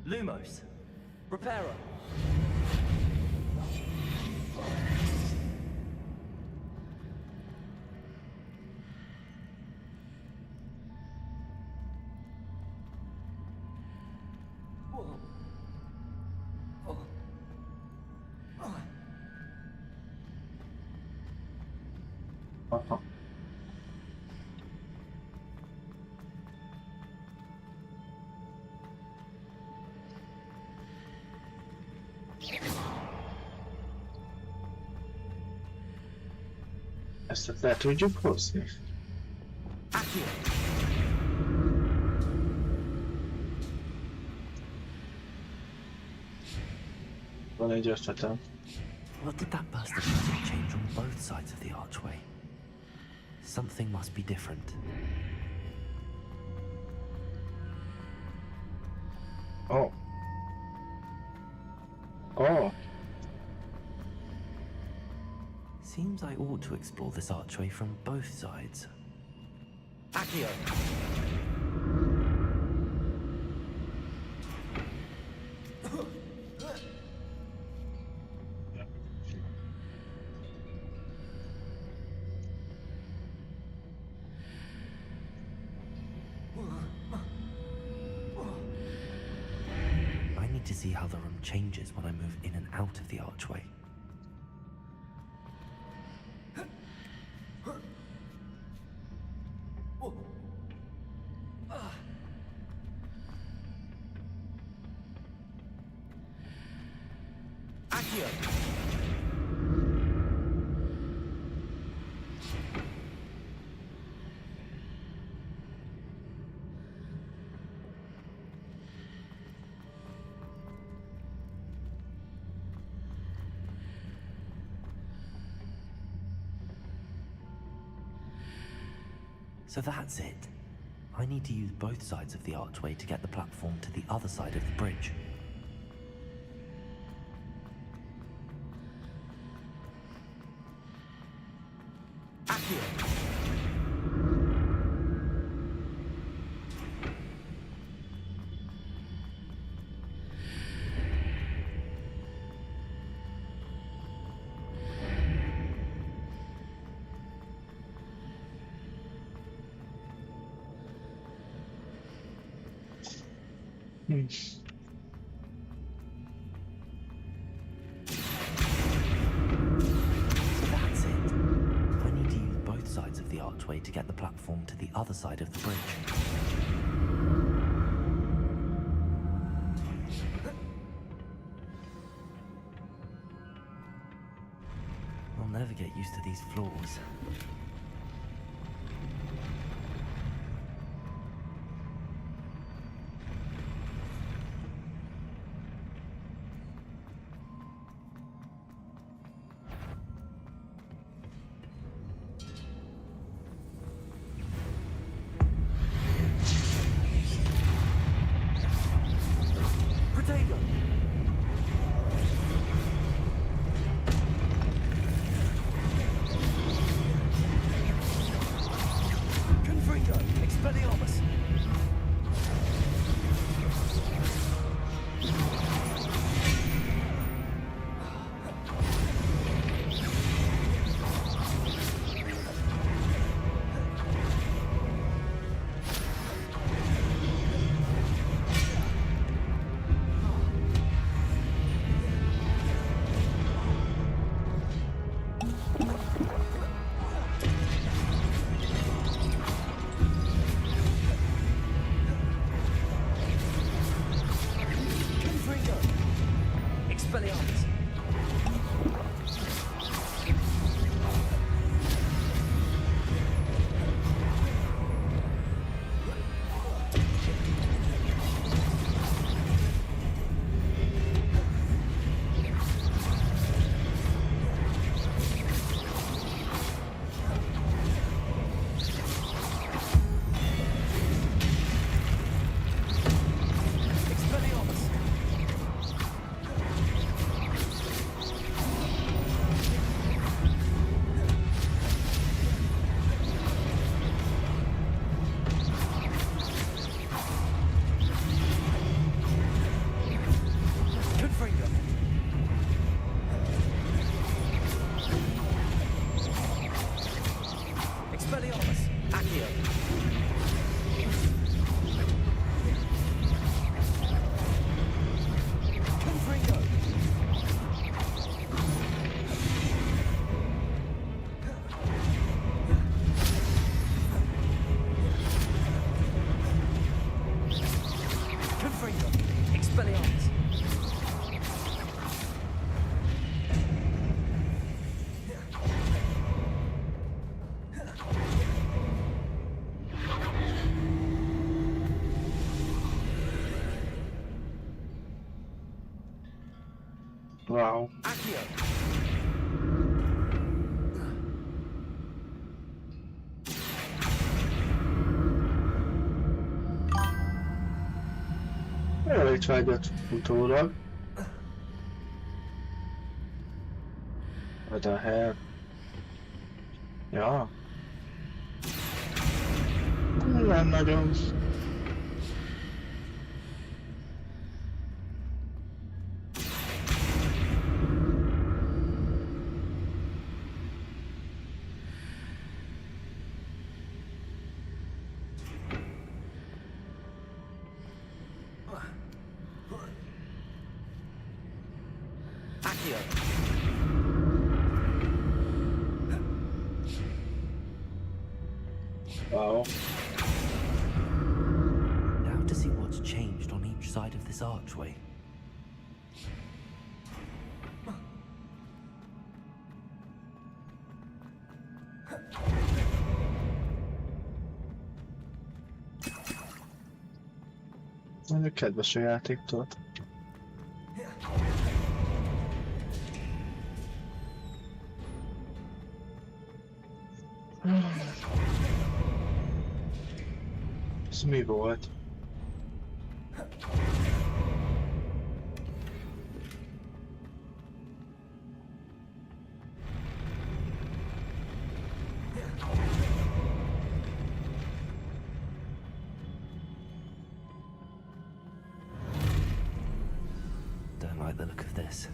S9: Lumos. Repairer.
S1: Ezt le tudjuk hozni? Van egy ötletem.
S9: What did that burst of magic change on both sides of the archway? Something must be different.
S1: Oh. Oh.
S9: Seems I ought to explore this archway from both sides. Accio! I need to see how the room changes when I move in and out of the archway. So that's it. I need to use both sides of the archway to get the platform to the other side of the bridge. To get the platform to the other side of the bridge. I'll never get used to these floors.
S1: Wow. Itt vágyott utólag. What the hell? Ja. Nem nagyon. Wow.
S9: Now to see what's changed on each side of this archway.
S1: Nagyon kedves a játéktól. Ez mi volt?
S9: Don't like the look of this.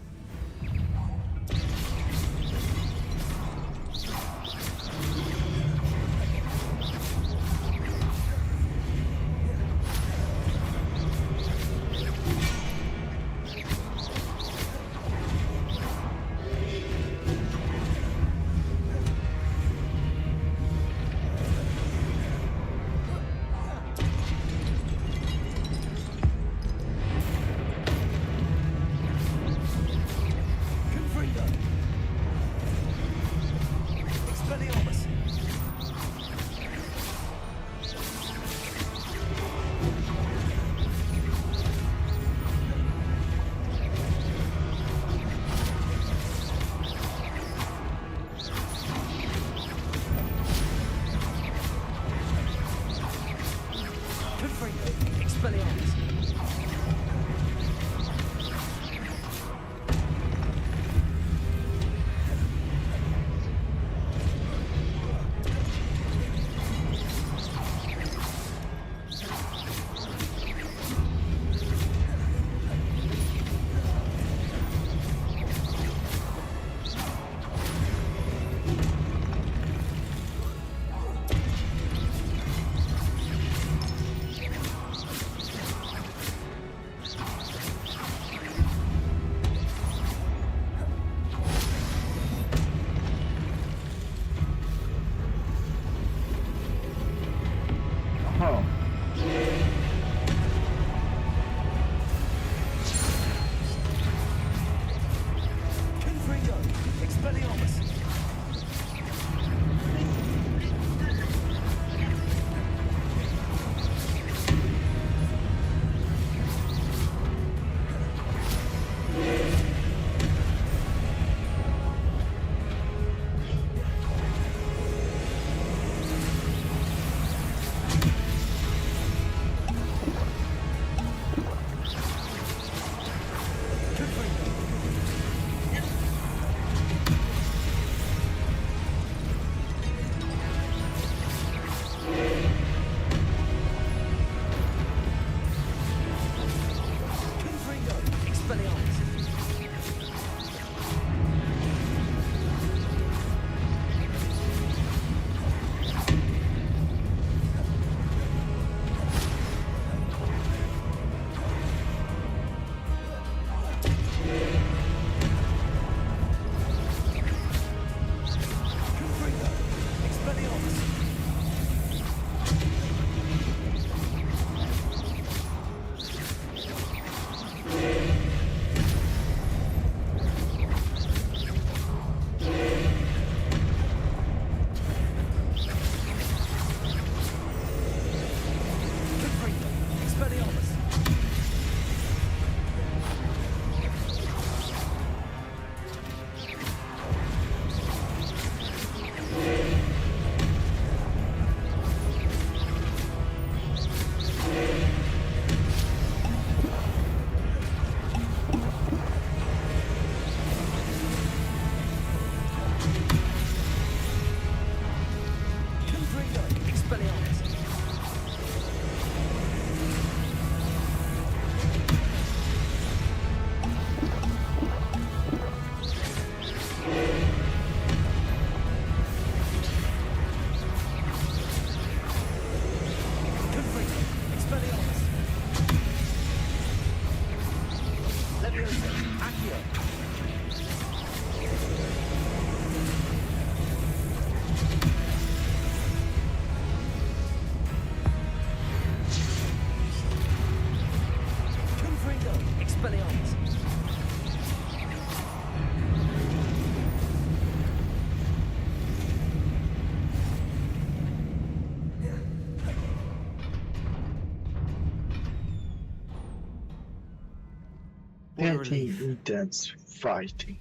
S9: what a relief.
S1: Intense fighting.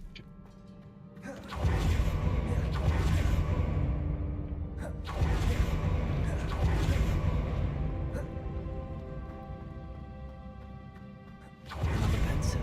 S9: Another pensive.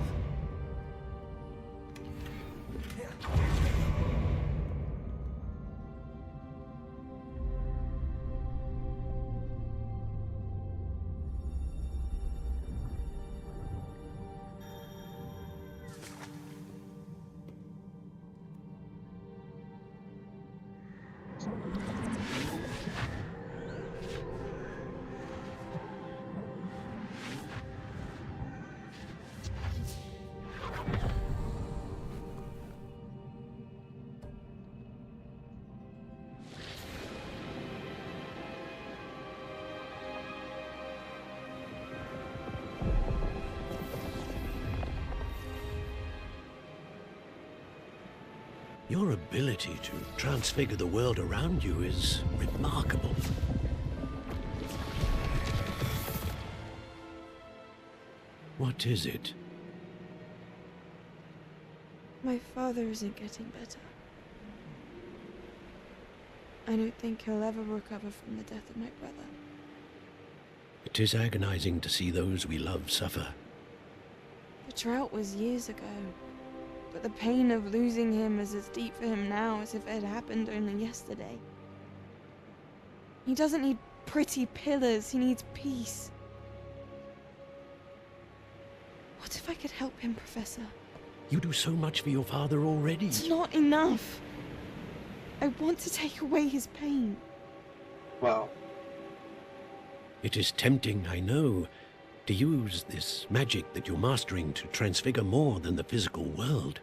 S14: Your ability to transfigure the world around you is remarkable. What is it?
S18: My father isn't getting better. I don't think he'll ever recover from the death of my brother.
S14: It is agonizing to see those we love suffer.
S18: The drought was years ago. But the pain of losing him is as deep for him now as if it had happened only yesterday. He doesn't need pretty pillars, he needs peace. What if I could help him, Professor?
S14: You do so much for your father already.
S18: It's not enough. I want to take away his pain.
S1: Wow.
S14: It is tempting, I know, to use this magic that you're mastering to transfigure more than the physical world.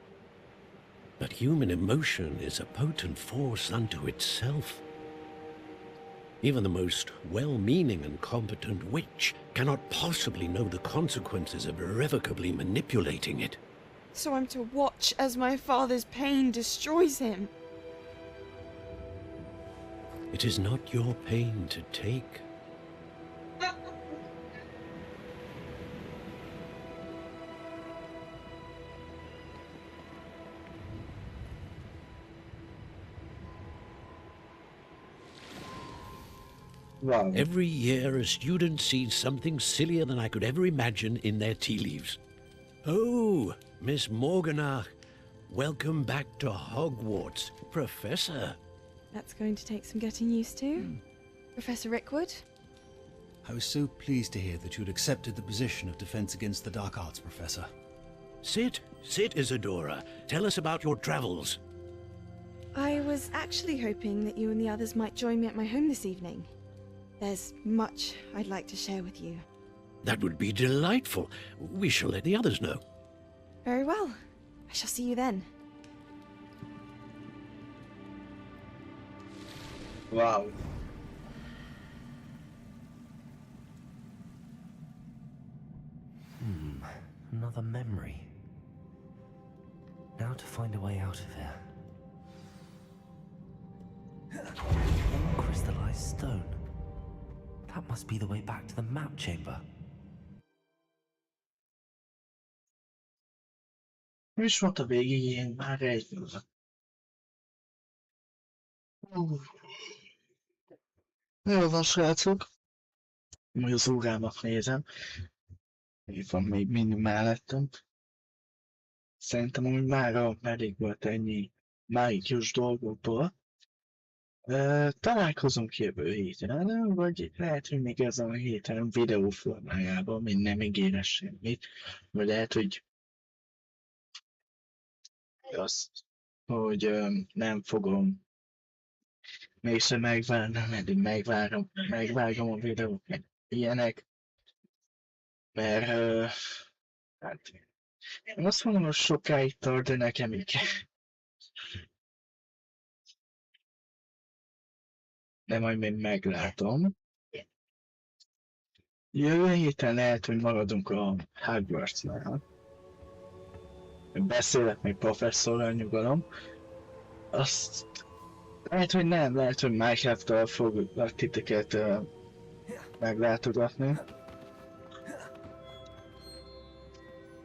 S14: But human emotion is a potent force unto itself. Even the most well-meaning and competent witch cannot possibly know the consequences of irrevocably manipulating it.
S18: So I'm to watch as my father's pain destroys him.
S14: It is not your pain to take.
S1: Wow.
S14: Every year a student sees something sillier than I could ever imagine in their tea leaves. Oh, Miss Morganach, welcome back to Hogwarts, Professor.
S18: That's going to take some getting used to. Professor Rickwood?
S19: I was so pleased to hear that you'd accepted the position of Defense Against the Dark Arts, Professor.
S14: Sit, Isadora. Tell us about your travels.
S18: I was actually hoping that you and the others might join me at my home this evening. There's much I'd like to share with you.
S14: That would be delightful. We shall let the others know.
S18: Very well. I shall see you then.
S1: Wow.
S9: Another memory. Now to find a way out of here. More crystallized stone. That must be the way back to the map chamber.
S1: Mi is volt a végigén már egy. Jó van, srácok. Majd az órámat nézem. Itt van még mindig mellettem. Szerintem, hogy mára elég volt ennyi mágikus dolgokból. Találkozunk jövő héten, vagy lehet, hogy még ezen a héten videó formájában, még nem ígéres semmit. Vagy lehet, hogy azt, hogy nem fogom mégsem megvárni, eddig megvágom a videót, meg ilyenek. Mert hát én azt mondom, hogy sokáig tart, de nekem így. De majd még meglátom. Jövő héten lehet, hogy maradunk a Hogwartsnál. Beszélek még professzorral, nyugalom. Azt lehet, hogy nem, lehet, hogy Minecraft-tal foglak titeket meglátogatni.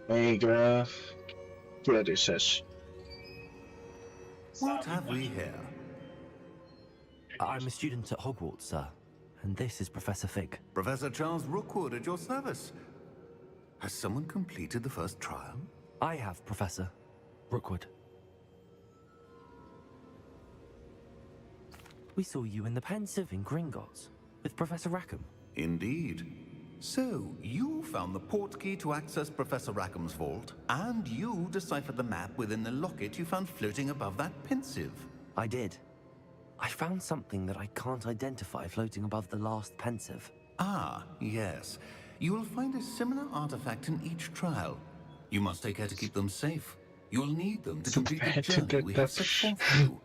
S1: Még kérdéses.
S9: What have we here? I'm a student at Hogwarts, sir. And this is Professor Fig.
S13: Professor Charles Rookwood at your service. Has someone completed the first trial?
S9: I have, Professor Rookwood. We saw you in the Pensive in Gringotts with Professor Rackham.
S13: Indeed. So, you found the portkey to access Professor Rackham's vault, and you deciphered the map within the locket you found floating above that Pensive.
S9: I did. I found something that I can't identify floating above the last Pensive.
S13: Ah, yes. You will find a similar artifact in each trial. You must take care to keep them safe. You'll need them to complete the journey we have set forth for you.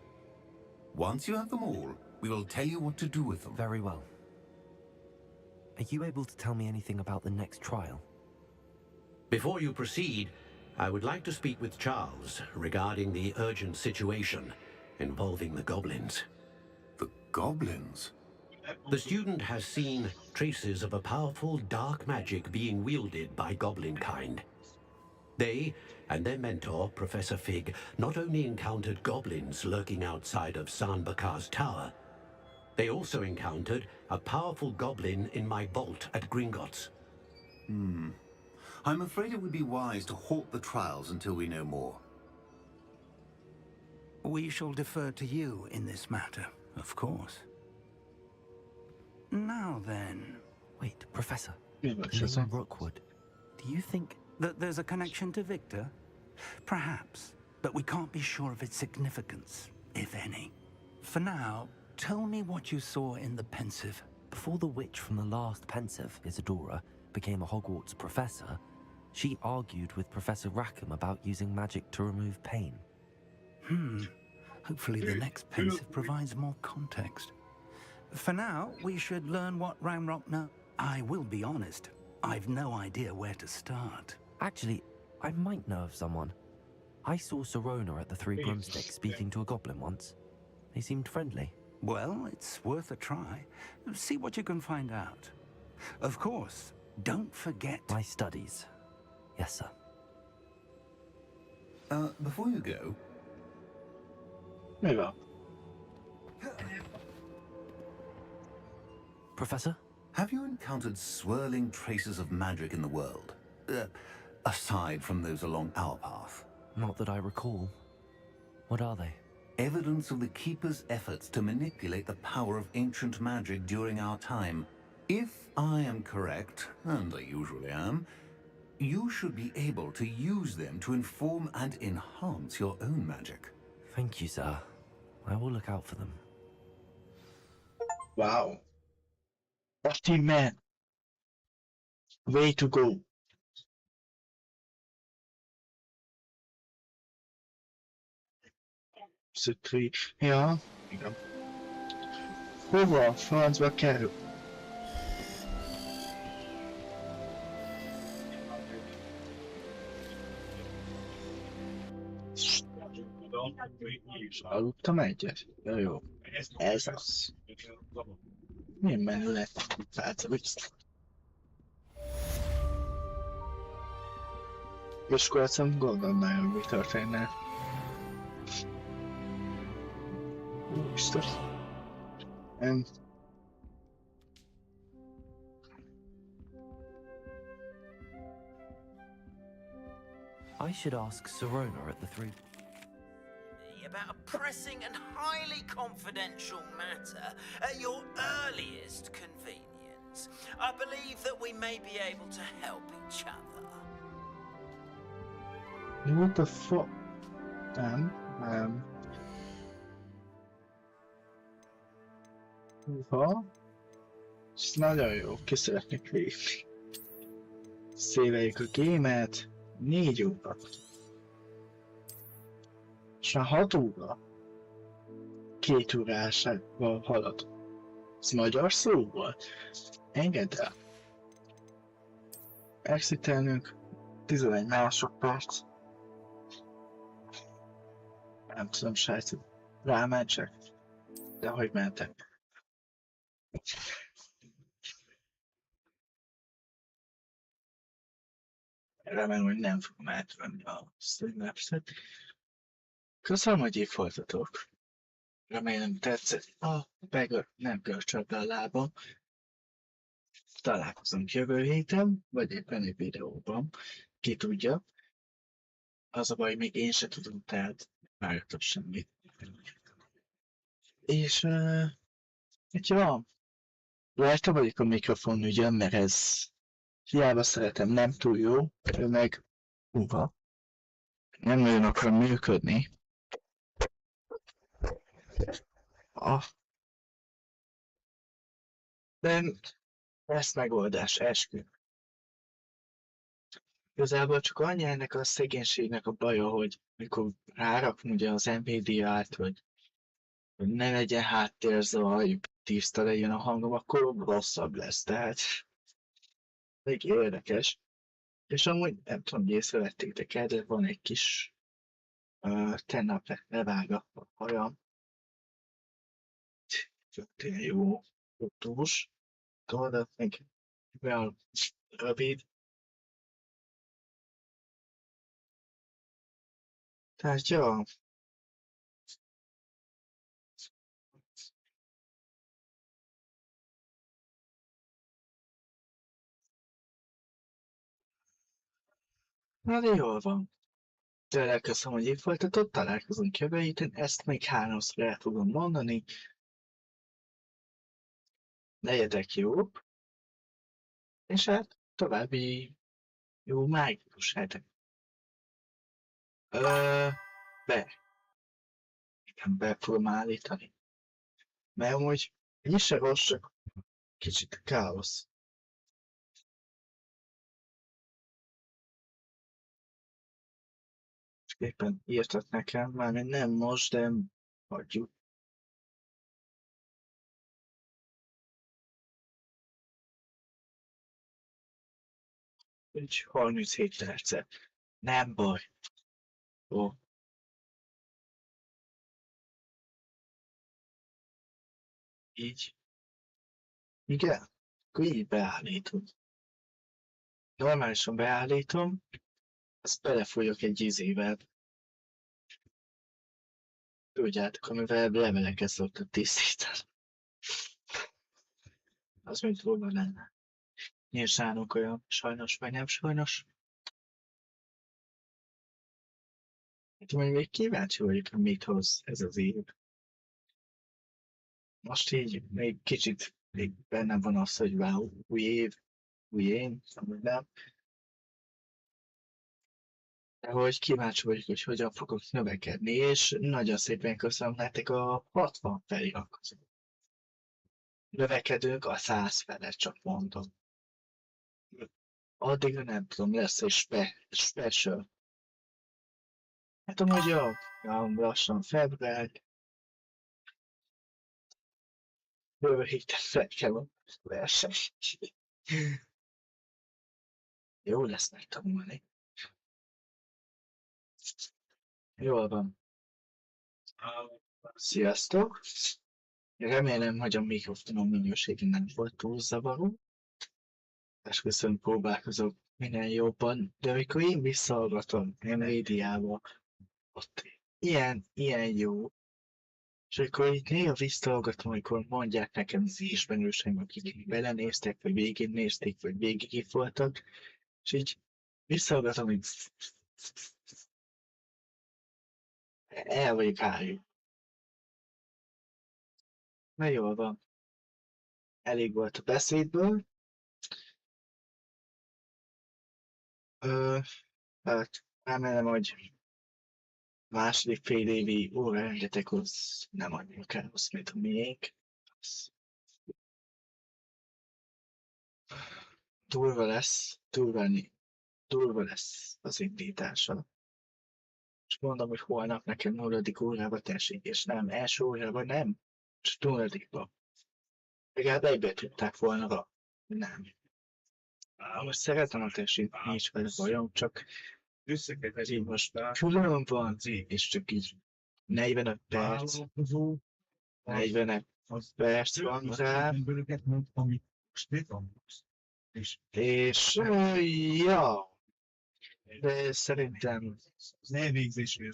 S13: Once you have them all, we will tell you what to do with them.
S9: Very well. Are you able to tell me anything about the next trial?
S14: Before you proceed, I would like to speak with Charles regarding the urgent situation involving the goblins.
S13: The goblins?
S14: The student has seen traces of a powerful dark magic being wielded by goblin kind. They and their mentor, Professor Fig, not only encountered goblins lurking outside of Sanbakar's tower, they also encountered a powerful goblin in my vault at Gringotts.
S13: I'm afraid it would be wise to halt the trials until we know more.
S20: We shall defer to you in this matter, of course. Now then...
S9: Wait, Professor. Name Rookwood. Do you think...
S20: that there's a connection to Victor? Perhaps, but we can't be sure of its significance, if any. For now, tell me what you saw in the Pensive.
S9: Before the witch from the last Pensive, Isadora, became a Hogwarts professor, she argued with Professor Rackham about using magic to remove pain.
S20: Hopefully the next Pensive provides more context. For now, we should learn what Ranrock knows. I will be honest, I've no idea where to start.
S9: Actually, I might know of someone. I saw Sirona at the Three Broomsticks speaking to a goblin once. They seemed friendly.
S20: Well, it's worth a try. See what you can find out. Of course, don't forget...
S9: my studies. Yes, sir.
S13: Before you go...
S1: Maybe.
S9: Professor?
S13: Have you encountered swirling traces of magic in the world? Aside from those along our path?
S9: Not that I recall. What are they?
S13: Evidence of the Keeper's efforts to manipulate the power of ancient magic during our time. If I am correct, and I usually am, you should be able to use them to inform and enhance your own magic.
S9: Thank you, sir. I will look out for them.
S1: Wow. 40 men. Way to go. Szükrý. Ja, igen. Hova a francba kerül? Aludtam egyet? Ja, jó. Ez az. Milyen menü lett? Tálca vissza. És akkor azt gondolnál, hogy mi történne. Biztos.
S9: I should ask Sirona at the Three...
S17: about a pressing and highly confidential matter at your earliest convenience. I believe that we may be able to help each other.
S1: What the fuck? Ha? Ez nagyon jó, ki szeretnék lépni. Széveljük a gémet, 4 óra. És már 6 óra. 2 órásával halad. Ez magyar szó volt? Engedd el. Exitelnünk 11 másodperc. Nem tudom, srácok. Rámentsek. De hogy mentem? Remélem, hogy nem fogom átvenni a streamlapset. Köszönöm, hogy itt voltatok. Remélem tetszett a nem görcsölt a lábam. Találkozunk jövő héten, vagy éppen egy videóban. Ki tudja. Az a baj, még én se tudom, tehát várjatok semmit. És ja, rajta vagyok a mikrofon ügyön, mert ez hiába szeretem, nem túl jó, meg nem nagyon akar működni. De lesz megoldás, eskü. Igazából csak annyi ennek a szegénységnek a baja, hogy mikor rárakom ugye az Nvidia-t, hogy ne legyen háttérzaj, tiszta legyen a hangom, akkor rosszabb lesz, tehát még érdekes. És amúgy nem tudom, hogy észrevettétek el, de van egy kis tegnap levág a hajam. Tényleg jó túls, tudod, még olyan rövid. Tehát ja. Na de jól van. Tényleg köszönöm, hogy itt voltatok, találkozunk jövő héten, ezt még 3-szor el tudom mondani. Legyetek jók, és hát további jó mágikus hetek. Be fogom állítani. Mert amúgy így se rossz, csak kicsit káosz. Csak éppen írtak nekem, már nem most, de hagyjuk. Úgy 37 percet. Nem baj. Ó. Így. Igen? Akkor így beállítom. Normálisan beállítom, azt belefolyok egy izével. Tudjátok, amivel leveleket szoktak tisztítani. Az mint volna lenne. Nyírsánok olyan, sajnos vagy nem sajnos. Hát még kíváncsi vagyok, hogy mit hoz ez az év. Most így még kicsit még bennem van az, hogy wow, új év, új én, szóval nem. De hogy kíváncsi vagyok, hogy hogyan fogok növekedni, és nagyon szépen köszönöm nektek a 60 feliratkozót. Növekedünk a 100 felett, csak mondom. Addigra nem tudom, lesz egy special. Hát amúgy jó, lassan február. Jövő héten fel kell a verseny. Jó lesz megtanulni. Jól van. Sziasztok! Remélem, hogy a mikrofonom minősége nem volt túl zavaró. És köszönöm, próbálkozok minél jobban. De amikor én visszahallgatom Nvidia-ba, ott ilyen jó. És akkor így néha visszahallgatom, amikor mondják nekem az ismerőseim, akik belenéztek, vagy végig nézték, vagy végig itt voltak, és így visszahallgatom, hogy el vagyok álljuk. Na jól van. Elég volt a beszédből. Hát remélem, hogy második fél évi órarendetekhoz nem annyira káosz, mint a miénk. Durva lesz az indítása. És mondom, hogy holnap nekem 0. órába tessék, és nem első órába, nem, csak 0. Legalább egybe tudták volna, nem. Most szeretem a tessék, nincs vele bajom, csak ez így most külön van, és csak így 45 perc, 45 perc van rá, és ja, De szerintem
S21: Ne végzésnél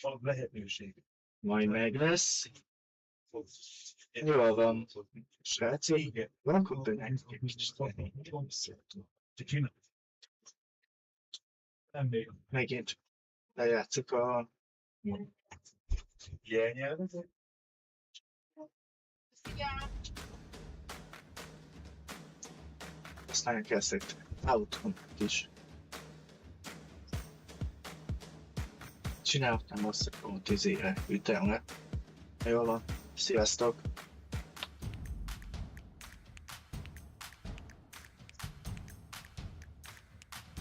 S21: van lehetőség.
S1: Majd meg lesz. Jól van, sráci. Van akkor benne egy kicsit megint lejátszok a
S21: jelnyelvet.
S1: Aztán elkezdett autón is. Csináltam azt a 10 éve ütemre. Jól van, sziasztok!